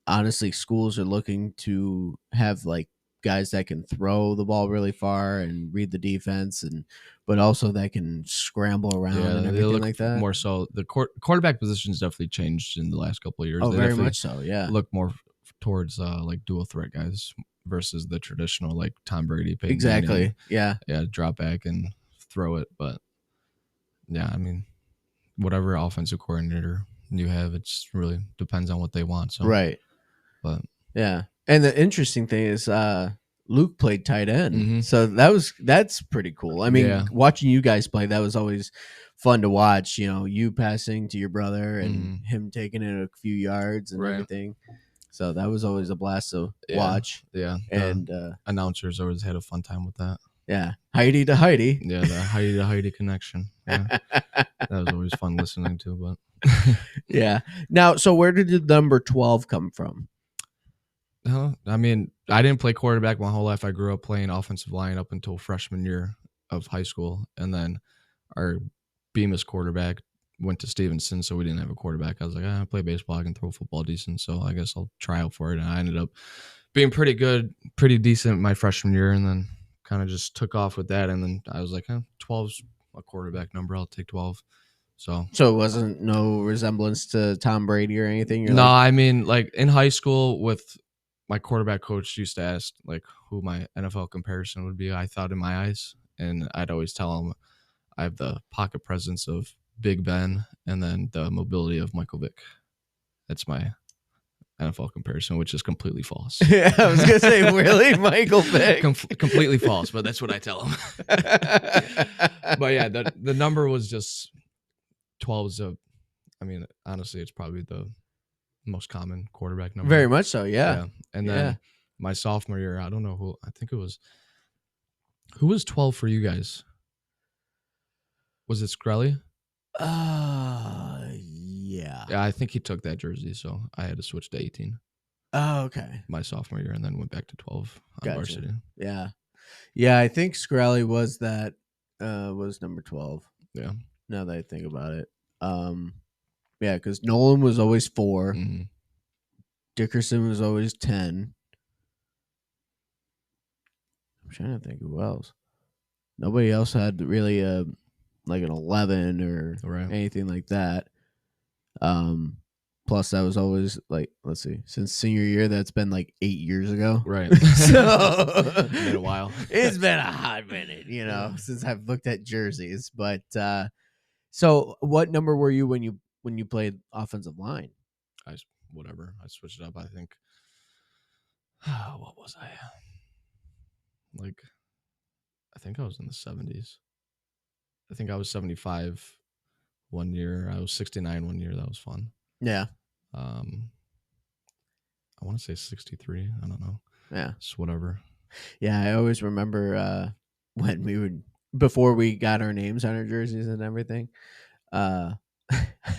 honestly schools are looking to have like guys that can throw the ball really far and read the defense and but also that can scramble around and they everything look like that. more so. The quarterback position's definitely changed in the last couple of years. Oh, They very definitely much so. Yeah. look more towards like dual threat guys versus the traditional like Tom Brady, Peyton Exactly. Manning. Yeah. Yeah, drop back and throw it. But yeah, I mean, whatever offensive coordinator you have, it's really depends on what they want. So Right. but Yeah. And the interesting thing is Luke played tight end. Mhm. So that's pretty cool. I mean, Yeah. watching you guys play, that was always fun to watch, you know, you passing to your brother and him taking it a few yards and Right. everything. So that was always a blast to Yeah. watch. yeah, And the announcers always had a fun time with that. yeah, Heide to Heide. Yeah, the Heide to Heide connection. Yeah, that was always fun listening to. But Yeah. Now, so where did the number 12 come from? I mean, I didn't play quarterback my whole life. I grew up playing offensive line up until freshman year of high school, and then our Bemis quarterback went to Stevenson, so we didn't have a quarterback. I was like, I play baseball, I can throw football decent, so I guess I'll try out for it. And I ended up being pretty good, pretty decent my freshman year, and then kind of just took off with that. And then I was like, 12's a quarterback number. I'll take 12. So it wasn't no resemblance to Tom Brady or anything? You're no, like, I mean, like in high school with my quarterback coach used to ask like who my NFL comparison would be. I thought in my eyes, and I'd always tell him I have the pocket presence of Big Ben and then the mobility of Michael Vick. That's my NFL comparison, which is completely false. yeah, I was gonna say, really, Michael Vick? Completely false, but that's what I tell him. But yeah, the number was just 12 is I mean, honestly, it's probably the most common quarterback number. Very much so, yeah. And then my sophomore year, I don't know who. I think it was who was 12 for you guys. Was it Skrelly? Yeah. Yeah, I think he took that jersey, so I had to switch to 18 Oh, okay. my sophomore year, and then went back to 12 on Gotcha. varsity. Yeah. Yeah, I think Skrelly was that was number 12. Yeah. Now that I think about it. Yeah, because Nolan was always 4. Mhm. Dickerson was always 10. I'm trying to think who else. Nobody else had really like an 11 or Right. anything like that. Plus that was always like, let's see, since senior year, that's been like 8 years ago. Right. So It's been a while. It's been a hot minute, you know, since I've looked at jerseys. But so what number were you when you played offensive line? Whatever. I switched it up. I think. What was I? Like, I think I was in the 70s. I think I was 75 one year. I was 69 one year. That was fun. Yeah. I want to say 63. I don't know. Yeah. It's whatever. Yeah, I always remember when we would before we got our names on our jerseys and everything. I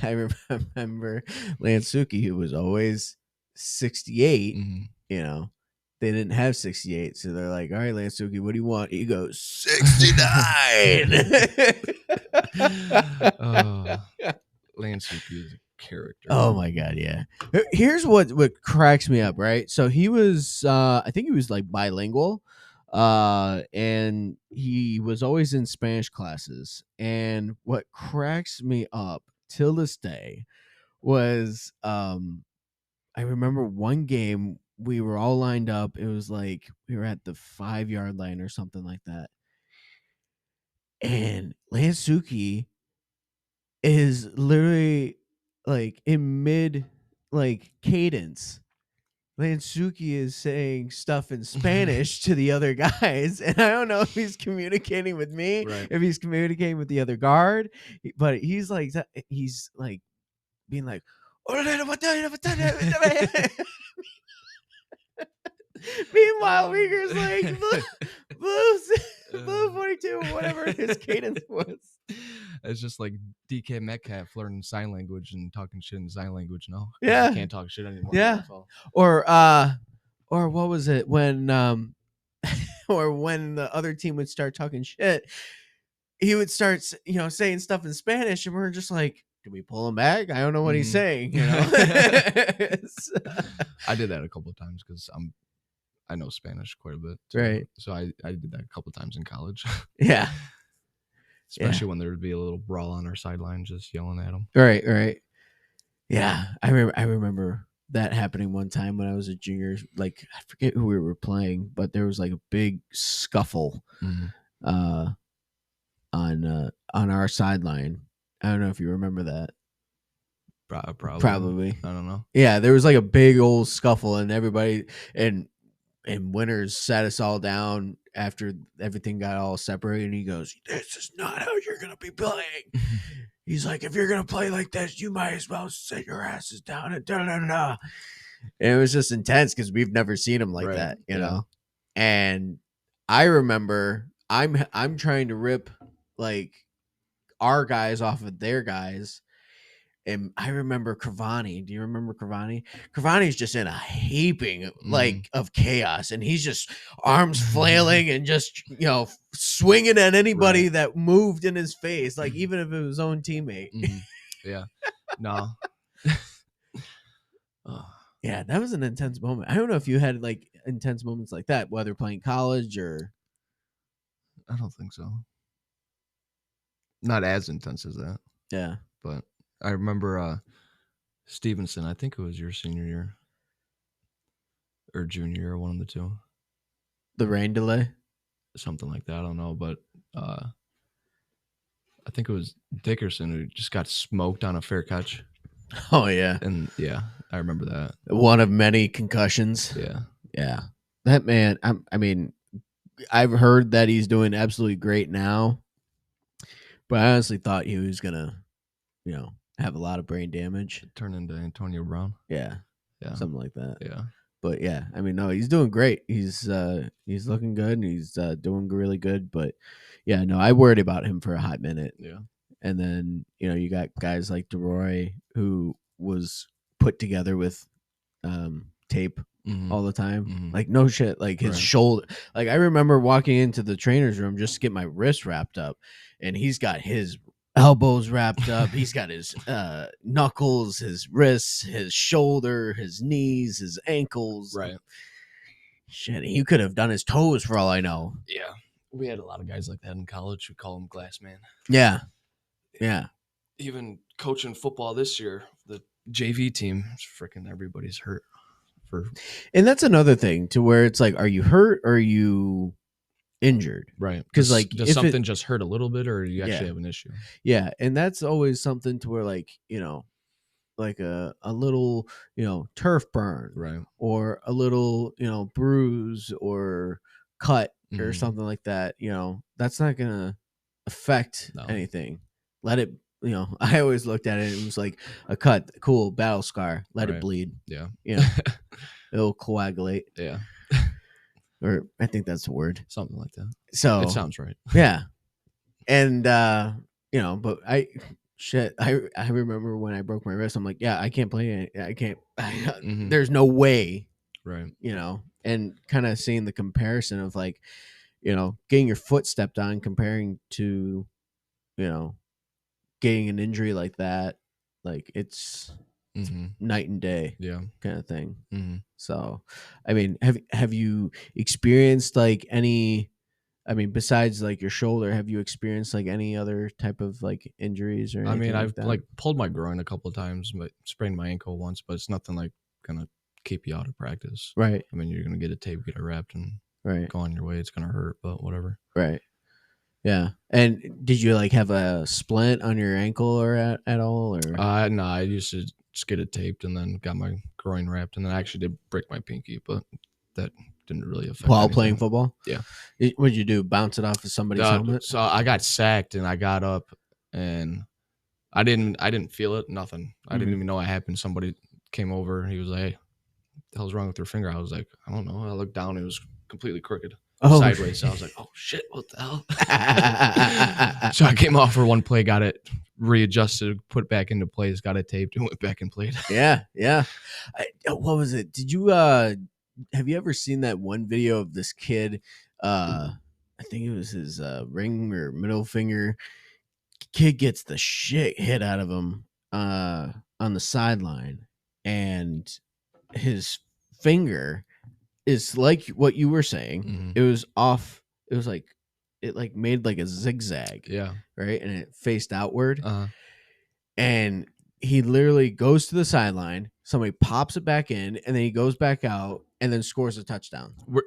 remember Lansuki, who was always 68. Mm-hmm. You know, they didn't have 68, so they're like, "All right, Lansuki, what do you want?" He goes 69. Lansuki is a character. Oh my god, yeah. Here's what cracks me up, right? So he was I think he was like bilingual. And he was always in Spanish classes. And what cracks me up till this day was I remember one game we were all lined up. It was like we were at the 5-yard line or something like that. And Lansuki is literally like in mid like cadence. Lansuki is saying stuff in Spanish to the other guys, and I don't know if he's communicating with me, Right. if he's communicating with the other guard, but he's like being like, meanwhile, Uyghur's like blue 42, whatever his cadence was. It's just like DK Metcalf learning sign language and talking shit in sign language. No, Yeah. you can't talk shit anymore. Yeah. That's all. Or what was it when or when the other team would start talking shit, he would start saying stuff in Spanish, and we're just like, do we pull him back? I don't know what he's saying, I did that a couple of times because I know Spanish quite a bit, too. Right. So I did that a couple of times in college. Yeah. Especially when there would be a little brawl on our sideline, just yelling at them. Right. Yeah, I remember that happening one time when I was a junior. Like, I forget who we were playing, but there was like a big scuffle on our sideline. I don't know if you remember that. Probably. I don't know. Yeah, there was like a big old scuffle, and everybody and Winters sat us all down after everything got all separated, and he goes, "This is not how you're gonna be playing." He's like, "If you're gonna play like this, you might as well sit your asses down and da da da." And it was just intense because we've never seen him like that, you know. And I remember I'm trying to rip like our guys off of their guys. And I remember Cavani. Do you remember Cavani? Cavani's just in a heaping like of chaos, and he's just arms flailing and just swinging at anybody that moved in his face, like even if it was his own teammate. Yeah, no. Yeah, that was an intense moment. I don't know if you had like intense moments like that, whether playing college or. I don't think so. Not as intense as that. Yeah, but. I remember Stevenson. I think it was your senior year or junior year, one of the two. The rain delay? Something like that. I don't know. But I think it was Dickerson who just got smoked on a fair catch. Oh, yeah. And, yeah, I remember that. One of many concussions. Yeah. Yeah. That man, I mean, I've heard that he's doing absolutely great now. But I honestly thought he was going to, have a lot of brain damage. Turn into Antonio Brown. Yeah. Yeah. Something like that. Yeah. But yeah, I mean, no, he's doing great. He's looking good, and he's doing really good. But yeah, no, I worried about him for a hot minute. Yeah. And then, you got guys like DeRoy who was put together with tape all the time. Like, no shit. Like his shoulder. Like, I remember walking into the trainer's room just to get my wrist wrapped up, and he's got his elbows wrapped up. He's got his knuckles, his wrists, his shoulder, his knees, his ankles. Right. Shit, he could have done his toes for all I know. Yeah. We had a lot of guys like that in college. We call him Glass Man. Yeah. Yeah. Even coaching football this year, the JV team, freaking everybody's hurt. And that's another thing to where it's like, are you hurt or are you injured? Right. Because like, does something just hurt a little bit, or do you actually have an issue? Yeah. And that's always something to where like, like a little, turf burn, right, or a little, bruise or cut or something like that, that's not gonna affect anything. Let it, I always looked at it, it was like a cut, cool, battle scar, let it bleed. Yeah. It'll coagulate. Yeah. Or I think that's the word. Something like that. So it sounds right. Yeah. And but I remember when I broke my wrist, I'm like, yeah, I can't play. I can't. There's no way. Right. And kind of seeing the comparison of like, getting your foot stepped on comparing to, getting an injury like that. Like it's night and day. Yeah. Kind of thing. So, I mean, have you experienced like any, besides like your shoulder, have you experienced like any other type of like injuries or anything? I mean, I've that? like pulled my groin a couple of times, but sprained my ankle once, but it's nothing like gonna keep you out of practice. Right. I mean, you're gonna get a tape, get it wrapped, and go on your way. It's gonna hurt, but whatever. Right. Yeah. And did you like have a splint on your ankle or at all? Or no, I used to just get it taped, and then got my groin wrapped, and then I actually did break my pinky, but that didn't really affect While anything. playing football? Yeah. What did you do? Bounce it off of somebody's helmet? So I got sacked, and I got up, and I didn't feel it, nothing. I didn't even know it happened. Somebody came over, and he was like, "Hey, what the hell's wrong with your finger?" I was like, "I don't know." I looked down, it was completely crooked. Sideways. So I was like, "Oh shit, what the hell?" So I came off for one play, got it readjusted, put back into place, got it taped, and went back and played. Yeah. What was it? Did you have you ever seen that one video of this kid? I think it was his ring or middle finger. Kid gets the shit hit out of him on the sideline, and his finger is like what you were saying. It was off. It was like it like made like a zigzag. Yeah. Right, and it faced outward. Uh-huh. And he literally goes to the sideline. Somebody pops it back in, and then he goes back out and then scores a touchdown. Are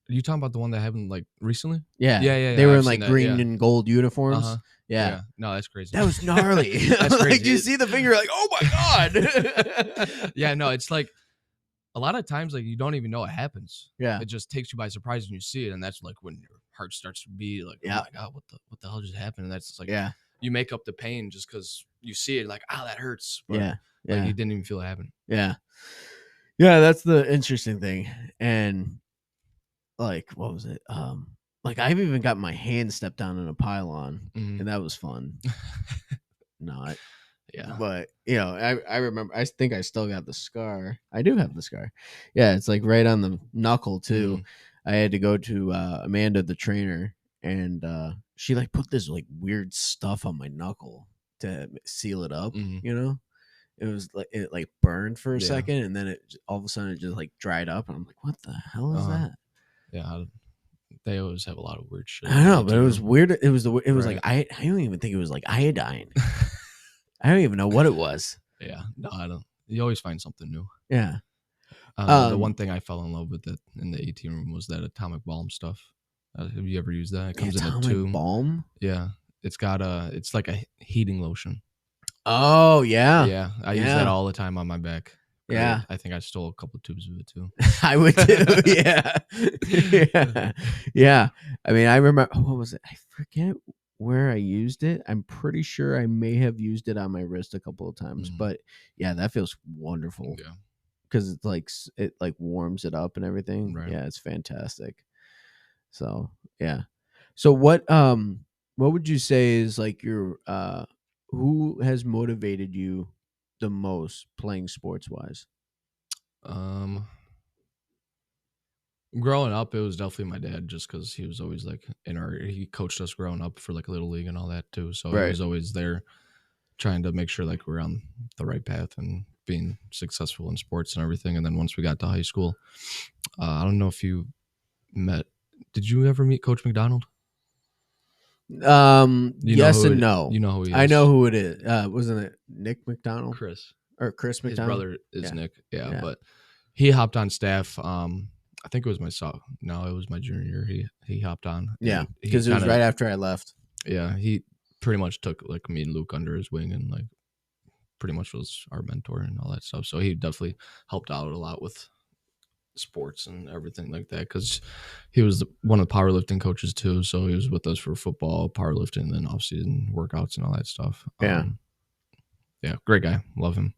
you talking about the one that happened like recently? Yeah. Yeah. They were I've in like seen that, green yeah. and gold uniforms. Uh-huh. Yeah. No, that's crazy. That was gnarly. That's Like, crazy. you see the finger, like, oh my God. Yeah, no, it's like a lot of times, like, you don't even know it happens. Yeah. It just takes you by surprise when you see it, and that's like when your heart starts to beat like, Yeah. oh my God, what the hell just happened? And that's just like, Yeah. you make up the pain just because you see it, like, that hurts. But, Yeah. like, you didn't even feel it happen. Yeah. Yeah, that's the interesting thing. And like, what was it? Like I've even got my hand stepped on in a pylon, and that was fun. Not. Yeah. But I remember, I think I still got the scar. I do have the scar. Yeah, it's like right on the knuckle too. I had to go to Amanda, the trainer, and she like put this like weird stuff on my knuckle to seal it up. It was like it like burned for a second, and then it all of a sudden it just like dried up, and I'm like, what the hell is that? Yeah, they always have a lot of weird shit. I know, but it was weird. It was Right. like I don't even think it was like iodine. I don't even know what it was. Yeah, no, I don't. You always find something new. Yeah. The one thing I fell in love with in the 18 room was that atomic balm stuff. Have you ever used that? It comes in a tube. Balm? Yeah, it's got it's like a heating lotion. Oh yeah. Yeah, I use that all the time on my back. Yeah. I think I stole a couple tubes of it too. I would too. Yeah. I mean, I remember, what was it? I forget where I used it. I'm pretty sure I may have used it on my wrist a couple of times, but yeah, that feels wonderful. Yeah, because it's like it like warms it up and everything. Right. Yeah, it's fantastic. So yeah. So what would you say is like your who has motivated you the most playing sports wise? Growing up, it was definitely my dad, just because he was always like he coached us growing up for like Little League and all that too. So he was always there trying to make sure like we're on the right path and being successful in sports and everything. And then once we got to high school, I don't know if you did you ever meet Coach McDonald? Yes and no. You know who he is. I know who it is. Wasn't it Nick McDonald? Chris McDonald? His brother is Yeah. Nick. Yeah, Yeah. but he hopped on staff. I think it was it was my junior year. He hopped on. Yeah, and he because it was kinda- right after I left. Yeah, he pretty much took like me and Luke under his wing and like pretty much was our mentor and all that stuff. So he definitely helped out a lot with sports and everything like that, because he was one of the powerlifting coaches too. So he was with us for football, powerlifting, and then off-season workouts and all that stuff. Yeah. Yeah, great guy. Love him.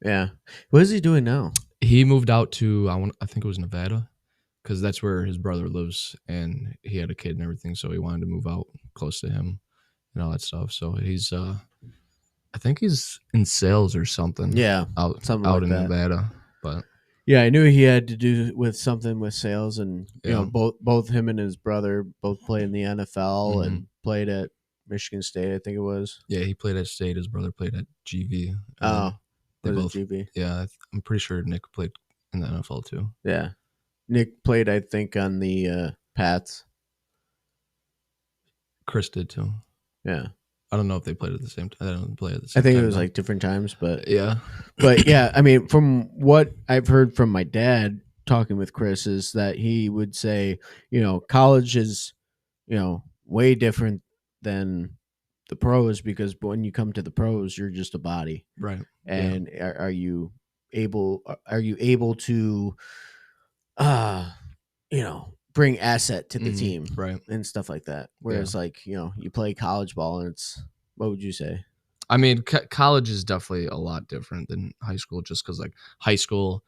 Yeah. What is he doing now? He moved out to I think it was Nevada, because that's where his brother lives, and he had a kid and everything, so he wanted to move out close to him and all that stuff. So he's I think he's in sales or something. Yeah, out something out like in that. Nevada. But yeah, I knew he had to do with something with sales, and you know, Yeah. both him and his brother both played in the NFL Mhm. and played at Michigan State, I think it was. yeah, he played at State. His brother played at GV. Oh, they was it both. GB? Yeah, I'm pretty sure Nick played in the NFL too. Yeah, Nick played, I think, on the Pats. Chris did too. Yeah, I don't know if they played at the same time. They don't play at the same I think time. it was though. like different times, but Yeah. but yeah, I mean, from what I've heard from my dad talking with Chris is that he would say, you know, college is, you know, way different than the pros, because when you come to the pros, you're just a body. Right. and are you able to bring asset to the team, right. and stuff like that, whereas like you play college ball and it's, what would you say? I mean, college is definitely a lot different than high school, just because like high school,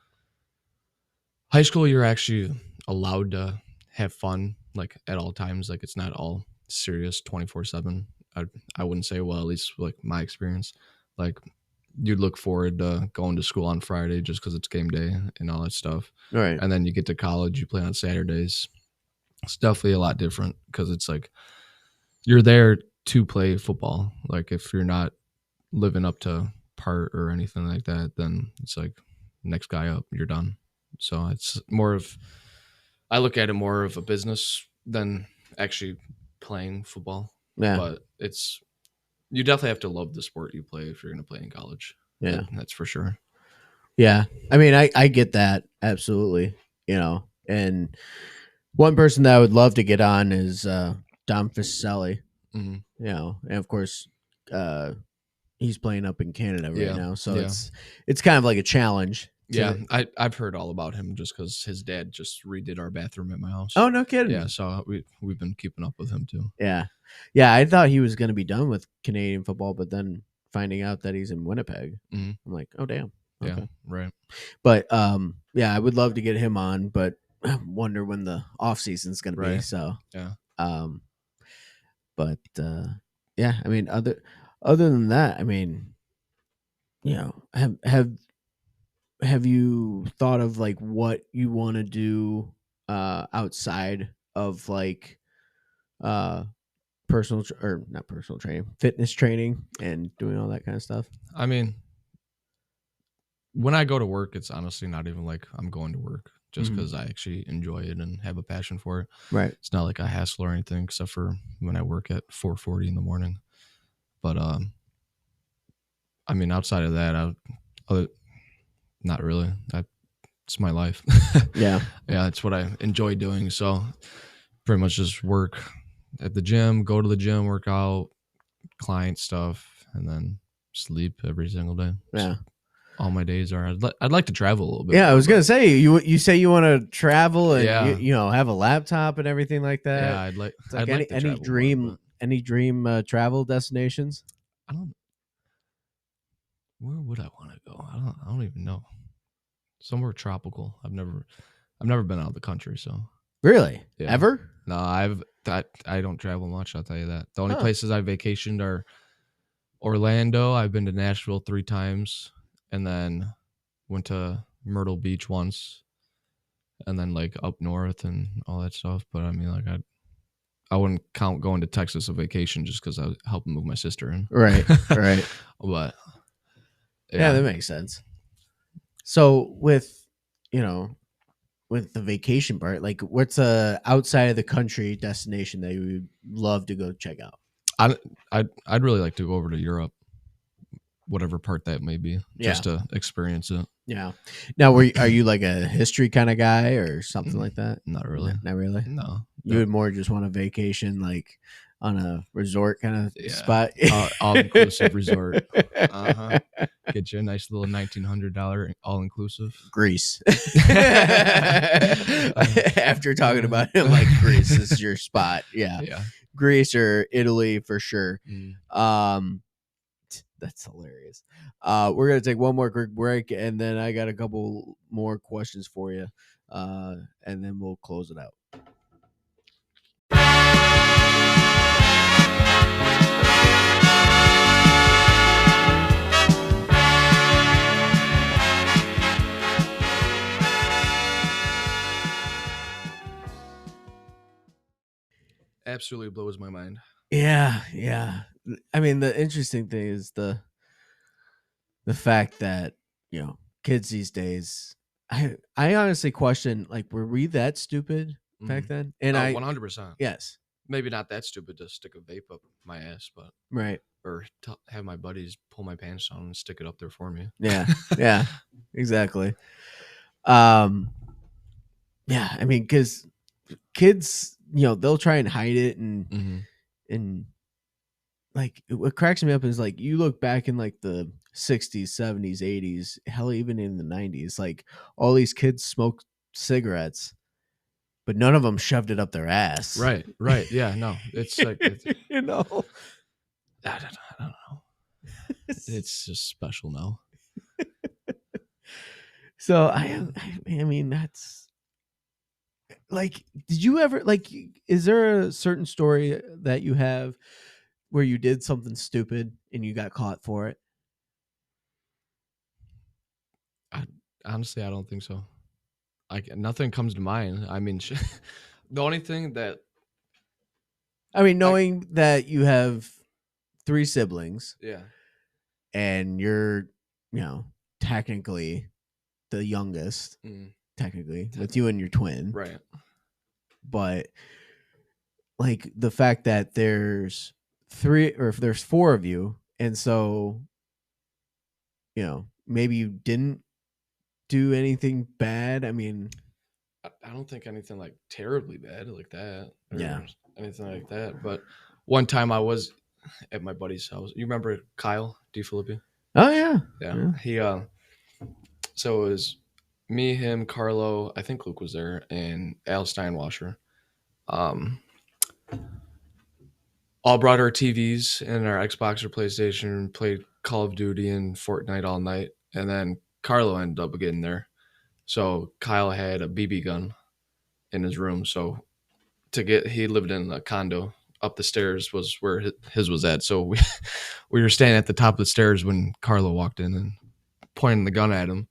you're actually allowed to have fun like at all times. Like it's not all serious 24/7. I wouldn't say, well, at least like my experience, like you'd look forward to going to school on Friday just because it's game day and all that stuff. Right. And then you get to college, you play on Saturdays. It's definitely a lot different because it's like you're there to play football. Like if you're not living up to part or anything like that, then it's like next guy up, you're done. So it's more of, I look at it more of a business than actually playing football. Yeah. But you definitely have to love the sport you play if you're going to play in college. Yeah. That's for sure. Yeah. I mean, I get that. Absolutely. And one person that I would love to get on is Dom Fiselli, Mm-hmm. and of course, he's playing up in Canada right now. So Yeah. it's kind of like a challenge. Yeah. I've heard all about him just because his dad just redid our bathroom at my house. Oh, no kidding. Yeah. So we've been keeping up with him too. Yeah. Yeah. I thought he was going to be done with Canadian football, but then finding out that he's in Winnipeg, I'm like, oh, damn. Okay. Yeah. Right. But yeah, I would love to get him on, but I wonder when the off season's going to be. Right. So, Yeah. But yeah, I mean, other than that, I mean, have you thought of like what you want to do outside of like not personal training, fitness training, and doing all that kind of stuff? I mean, when I go to work, it's honestly not even like I'm going to work, just because I actually enjoy it and have a passion for it. Right. It's not like a hassle or anything, except for when I work at 4:40 in the morning. But I mean, outside of that, not really. It's my life. Yeah. Yeah, it's what I enjoy doing. So pretty much just work at the gym, go to the gym, work out, client stuff, and then sleep every single day. Yeah. All my days are. I'd like to travel a little bit. Yeah, I was more, gonna say you say you want to travel and Yeah. have a laptop and everything like that. Yeah, I'd like. It's like I'd like to travel more, any dream travel destinations? but I don't. Where would I want to go? I don't even know. Somewhere tropical. I've never been out of the country, so. Really? Yeah. Ever? No, I don't travel much. I'll tell you that. The only Huh. places I vacationed are Orlando. I've been to Nashville 3 times, and then went to Myrtle Beach once, and then like up north and all that stuff. But I mean, like I wouldn't count going to Texas a vacation just because I was helping move my sister in. Right. Right. But Yeah, that makes sense. So with the vacation part, like what's a outside of the country destination that you would love to go check out? I'd really like to go over to Europe, whatever part that may be, just to experience it. Yeah. Now, are you like a history kind of guy or something like that? Not really. Not really. No. You would more just want a vacation, like on a resort kind of spot. All inclusive resort. Get you a nice little $1,900 all inclusive. Greece. After talking about it, like Greece is your spot. Yeah. Yeah. Greece or Italy for sure. Mm. That's hilarious. We're gonna take one more quick break, and then I got a couple more questions for you, and then we'll close it out. Absolutely blows my mind. Yeah. I mean, the interesting thing is the fact that kids these days. I honestly question, like, were we that stupid back then? And 100%. Yes, Maybe not that stupid to stick a vape up my ass, but right. or have my buddies pull my pants down and stick it up there for me. Yeah, yeah, exactly. Yeah, I mean, because kids, they'll try and hide it and like what cracks me up is like you look back in like the 60s, 70s, 80s, hell, even in the 90s, like all these kids smoked cigarettes, but none of them shoved it up their ass. Right. Yeah, no. It's like you know. I don't know. It's just special now. So I mean that's like, did you ever like? Is there a certain story that you have where you did something stupid and you got caught for it? Honestly, I don't think so. Nothing comes to mind. I mean, the only thing that I mean, knowing that you have 3 siblings yeah, and you're, technically the youngest, technically, with you and your twin, right. but like the fact that there's 3 or if there's 4 of you, and so maybe you didn't do anything bad. I mean, I don't think anything like terribly bad like that. Or Yeah. anything like that. But one time I was at my buddy's house. You remember Kyle DeFilippi? oh yeah, Yeah. He so it was me, him, Carlo, I think Luke was there, and Al Steinwasher. All brought our TVs and our Xbox or PlayStation, played Call of Duty and Fortnite all night, and then Carlo ended up getting there. So Kyle had a BB gun in his room. So he lived in a condo. Up the stairs was where his was at. So we were standing at the top of the stairs when Carlo walked in and pointing the gun at him.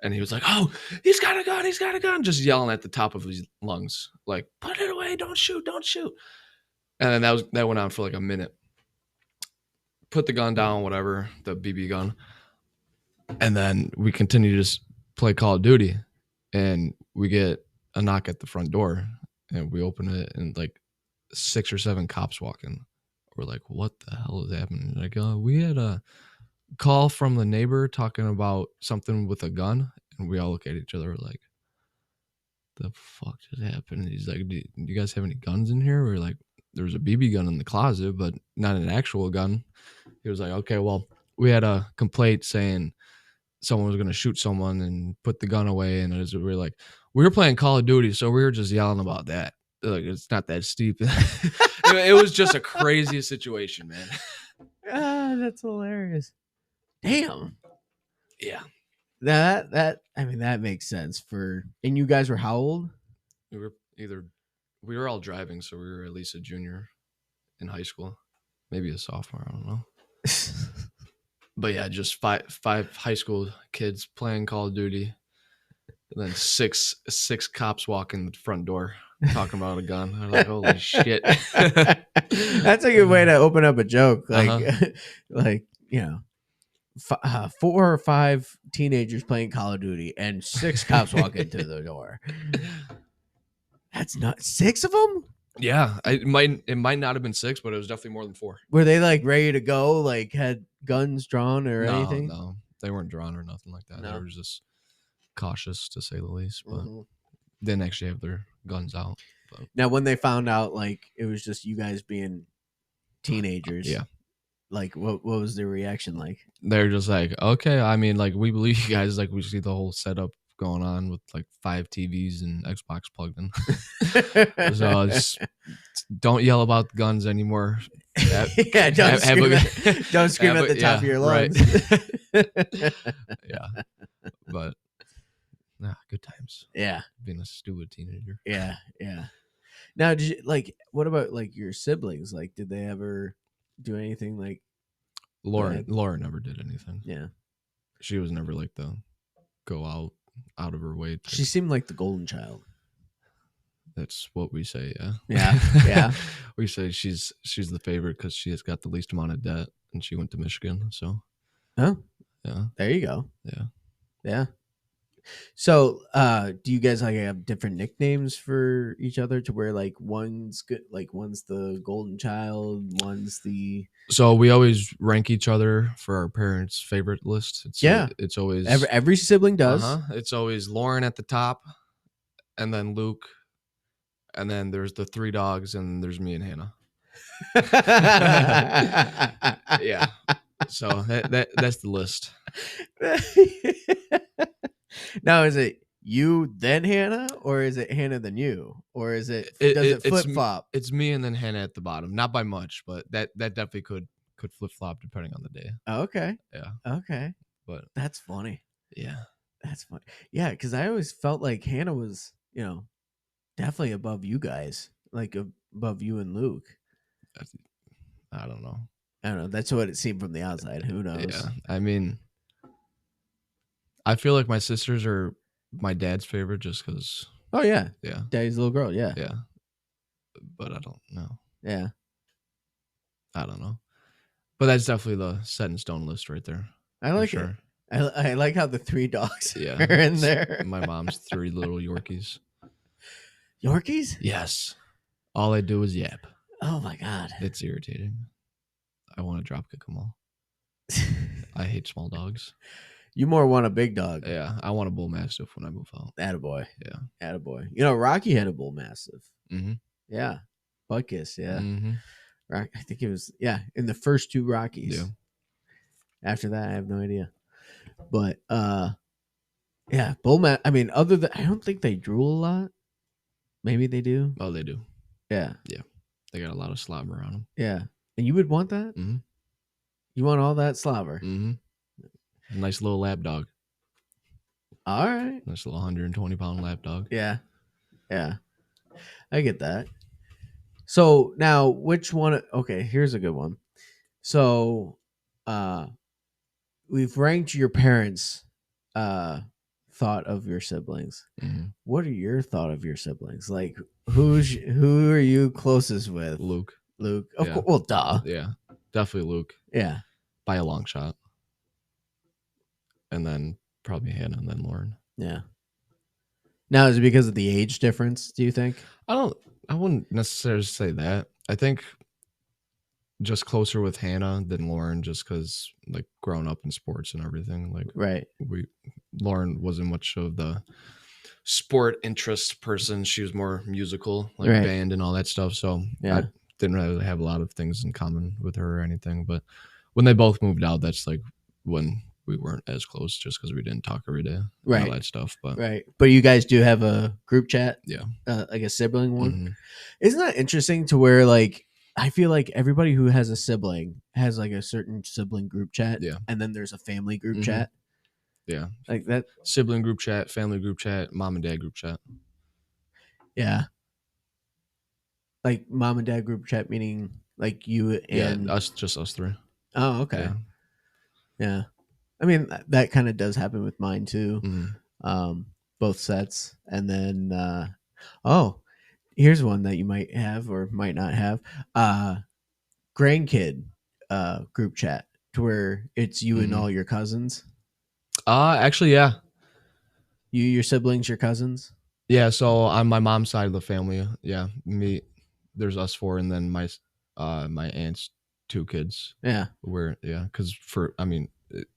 And he was like, "Oh, he's got a gun, he's got a gun," just yelling at the top of his lungs, like, "Put it away, don't shoot, don't shoot." And then that went on for like a minute. Put the gun down, whatever, the BB gun. And then we continue to just play Call of Duty. And we get a knock at the front door. And we open it, and like 6 or 7 cops walk in. We're like, "What the hell is happening?" Like, we had a call from the neighbor talking about something with a gun. And we all look at each other like, "The fuck just happened?" He's like, "Do you guys have any guns in here?" We're like, "There's a BB gun in the closet, but not an actual gun." He was like, "Okay, well, we had a complaint saying someone was going to shoot someone and put the gun away." And we were like, "We were playing Call of Duty, so we were just yelling about that. Like, it's not that steep." It was just a crazy situation, man. That's hilarious. Damn. Yeah. That I mean, that makes sense and you guys were how old? We were all driving, so we were at least a junior in high school, maybe a sophomore, I don't know. But yeah, just five high school kids playing Call of Duty, and then six cops walk in the front door talking about a gun. I'm like, holy shit. That's a good way to open up a joke. Like, like 4 or 5 teenagers playing Call of Duty and 6 cops walk into the door. That's not 6 of them. Yeah, it might not have been 6, but it was definitely more than 4. Were they like ready to go? Like had guns drawn or anything? No, they weren't drawn or nothing like that. No. They were just cautious, to say the least, but didn't actually have their guns out. But. Now, when they found out, like it was just you guys being teenagers, yeah. Like what was their reaction like? They're just like, "Okay, I mean, like we believe you guys. Like we see the whole setup going on with like 5 TVs and Xbox plugged in. So just don't yell about guns anymore." Yeah, don't scream at the top of your lungs. Right. Yeah, but good times. Yeah, being a stupid teenager. Yeah. Now, did you, what about like your siblings? Like, did they ever do anything like? Laura never did anything. Yeah, she was never like the go out of her way. She seemed like the golden child. That's what we say. Yeah. We say she's the favorite because she has got the least amount of debt, and she went to Michigan. So, oh, yeah, there you go. Yeah. So, do you guys like have different nicknames for each other to where like one's good, like one's the golden child, one's the. So we always rank each other for our parents' favorite list. It's always every sibling does. It's always Lauren at the top, and then Luke, and then there's the 3 dogs, and there's me and Hannah. Yeah. So that's the list. Now, is it you then Hannah, or is it Hannah then you, or is it does it it's flip flop? It's me and then Hannah at the bottom. Not by much, but that definitely could flip flop depending on the day. Okay, Yeah. okay, But that's funny. yeah. That's funny. Yeah, because I always felt like Hannah was, definitely above you guys, like above you and Luke. I don't know. I don't know. That's what it seemed from the outside. Who knows? Yeah. I mean, I feel like my sisters are my dad's favorite just because. Oh yeah, Yeah. Daddy's little girl. Yeah, Yeah. But I don't know. yeah. I don't know. But that's definitely the set in stone list right there. I like it. I like how the 3 dogs Yeah. are in there. My mom's 3 little Yorkies. Yorkies? Yes. All I do is yap. Oh my god. It's irritating. I want to drop kick them all. I hate small dogs. You more want a big dog. Yeah. I want a bull mastiff when I move out. Attaboy. Yeah. Attaboy. Rocky had a bull mastiff. Mm-hmm. Yeah. Butkus, yeah. Mm-hmm. I think it was, in the first 2 Rockies. Yeah. After that, I have no idea. But yeah, I mean, other than I don't think they drool a lot. Maybe they do. Oh, they do. Yeah. Yeah. They got a lot of slobber on them. Yeah. And you would want that? Mm-hmm. You want all that slobber? Mm-hmm. A nice little lap dog. All right. Nice little 120-pound lap dog. Yeah. Yeah. I get that. So now which one? Okay, here's a good one. So we've ranked your parents' thought of your siblings. Mm-hmm. What are your thought of your siblings? Like who are you closest with? Luke. Luke. Of Yeah. course. Well, duh. Yeah. Definitely Luke. Yeah. By a long shot. And then probably Hannah and then Lauren. Yeah. Now, is it because of the age difference, do you think? I wouldn't necessarily say that. I think just closer with Hannah than Lauren, just because like growing up in sports and everything. Like Right. Lauren wasn't much of the sport interest person. She was more musical, like Right. band and all that stuff. So Yeah. I didn't really have a lot of things in common with her or anything. But when they both moved out, that's like when we weren't as close, just because we didn't talk every day. Right. All that stuff. But Right. But you guys do have a group chat? yeah. Like a sibling one? Mhm. Isn't that interesting to where like I feel like everybody who has a sibling has like a certain sibling group chat. Yeah. And then there's a family group Mhm. chat. Yeah. Like that. Sibling group chat, family group chat, mom and dad group chat. Yeah. Like mom and dad group chat, meaning like you and Yeah, us 3. Oh, okay. Yeah. Yeah. I mean, that kind of does happen with mine too. Mhm. Both sets. And then, here's one that you might have or might not have. Grandkid group chat to where it's you and Mhm. all your cousins. Actually, yeah. You, your siblings, your cousins. Yeah, so on my mom's side of the family, yeah, there's us 4 and then my aunt's 2 kids. Yeah. Because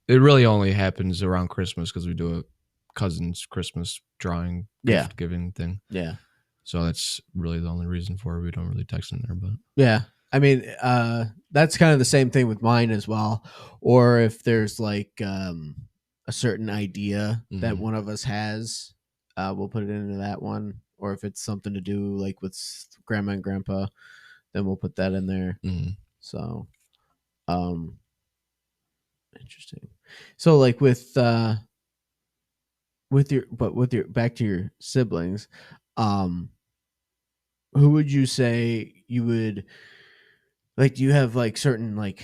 it really only happens around Christmas because we do a cousin's Christmas drawing gift giving thing. Yeah. So that's really the only reason for it. We don't really text in there, but yeah. I mean, that's kind of the same thing with mine as well. Or if there's like a certain idea that Mhm. one of us has, we'll put it into that one. Or if it's something to do like with grandma and grandpa, then we'll put that in there. Mhm. So, interesting. So like with your back to your siblings, who would you say you would like? Do you have like certain like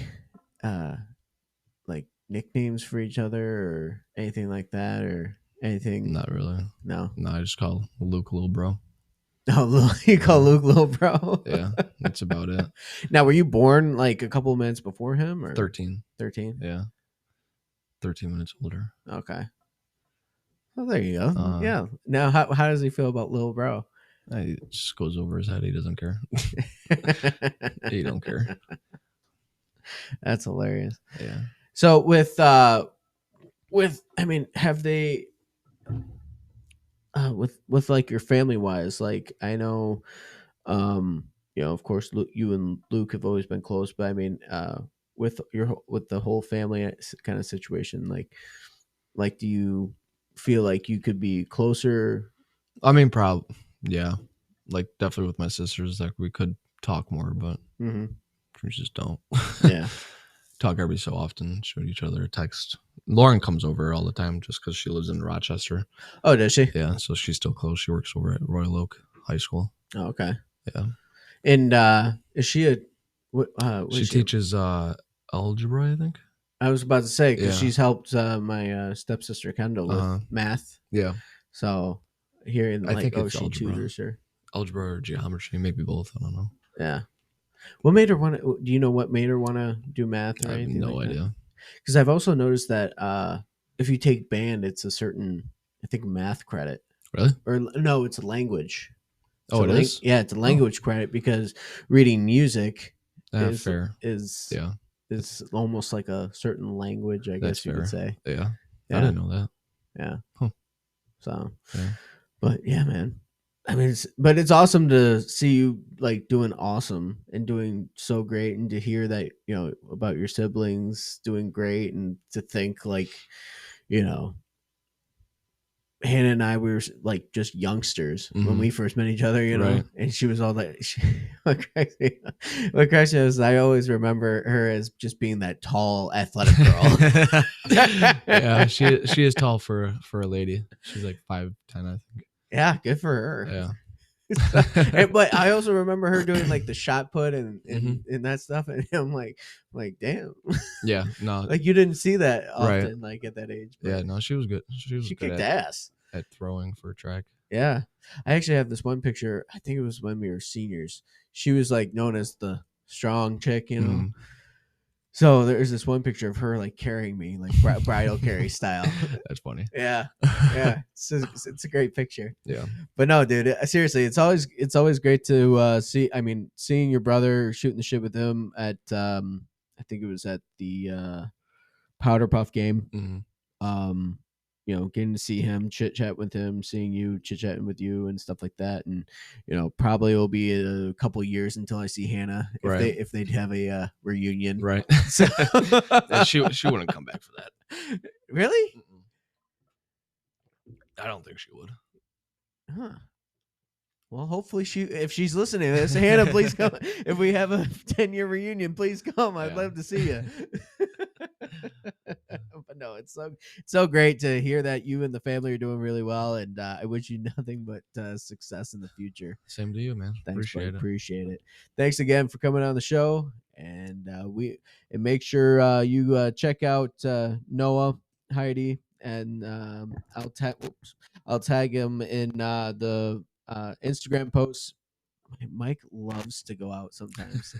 nicknames for each other or anything like that or anything? Not really. No. No, I just call Luke little bro. Oh, you call Luke little bro? Yeah, that's about it. Now, were you born like a couple of minutes before him or 13. 13? Yeah. 13 minutes older. Okay. Well, there you go. Uh, Yeah. Now, how does he feel about little bro? It just goes over his head. He doesn't care. He don't care. That's hilarious. Yeah. So I mean, have they with like your family wise, like I know of course, you and Luke have always been close, but I mean, with the whole family kind of situation, like, do you feel like you could be closer? I mean, yeah, like definitely with my sisters, like we could talk more, but Mm-hmm. we just don't. Yeah. Talk every so often, shoot each other a text. Lauren comes over all the time just because she lives in Rochester. Oh, does she? Yeah, so she's still close. She works over at Royal Oak High School. Oh, okay. Yeah. And is she a? What She teaches algebra, I think. I was about to say because Yeah. she's helped my stepsister Kendall with math. Yeah. So hearing I like, think oh, it's she algebra. tutors her. Algebra or geometry, maybe both. I don't know. Yeah. What made her want to? Do you know what made her want to do math or I have anything? no like idea. Because I've also noticed that if you take band, it's a certain, I think, math credit. Really? Or no, it's a language. Oh, it is? Yeah, it's a language credit because reading music Fair. is Yeah. is almost like a certain language, I That's guess you could fair. say. Yeah. Yeah. I didn't know that. Yeah. Huh. So, Yeah. but yeah, man. I mean, it's awesome to see you like doing awesome and doing so great, and to hear that about your siblings doing great, and to think like, Hannah and I, we were like just youngsters when we first met each other, Right. and she was all that. What crazy is, I always remember her as just being that tall, athletic girl. Yeah, she is tall for a lady. She's like 5'10", I think. Yeah, good for her. Yeah. But I also remember her doing like the shot put and that stuff, and I'm like, damn. Yeah, no. Like you didn't see that often, Right. like at that age. Yeah, no, she was good. She She good kicked at, ass. at throwing for track. Yeah. I actually have this one picture. I think it was when we were seniors. She was like known as the strong chick, Mhm. So there's this one picture of her like carrying me, like bridal carry style. That's funny. Yeah. Yeah. It's a great picture. Yeah. But no, dude, seriously, it's always great to see. I mean, seeing your brother, shooting the shit with him at I think it was at the Powder Puff game. Mhm. Getting to see him, chit chat with him, seeing you, chit chatting with you, and stuff like that. And probably it'll be a couple years until I see Hannah if they'd have a reunion. Right. So Yeah, she wouldn't come back for that. Really? I don't think she would. Huh. Well, hopefully if she's listening to this, Hannah, please come. If we have a 10-year reunion, please come. I'd love to see you. But no, it's so great to hear that you and the family are doing really well, and I wish you nothing but success in the future. Same to you, man. Thanks, appreciate it. Thanks again for coming on the show, and make sure you check out Noah, Heide, and I'll tag him in the Instagram posts. Mike loves to go out sometimes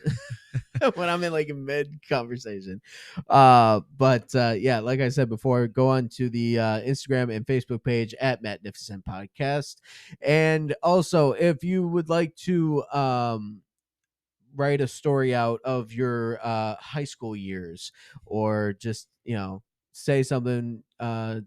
when I'm in like a mid conversation. But yeah, like I said before, go on to the Instagram and Facebook page at Magnificent Podcast. And also, if you would like to write a story out of your high school years, or just say something to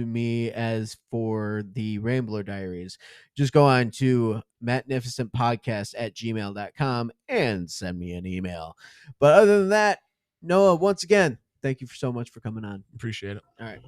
me as for the Rambler Diaries, just go on to magnificentpodcast@gmail.com and send me an email. But other than that, Noah, once again, thank you so much for coming on. Appreciate it. All right.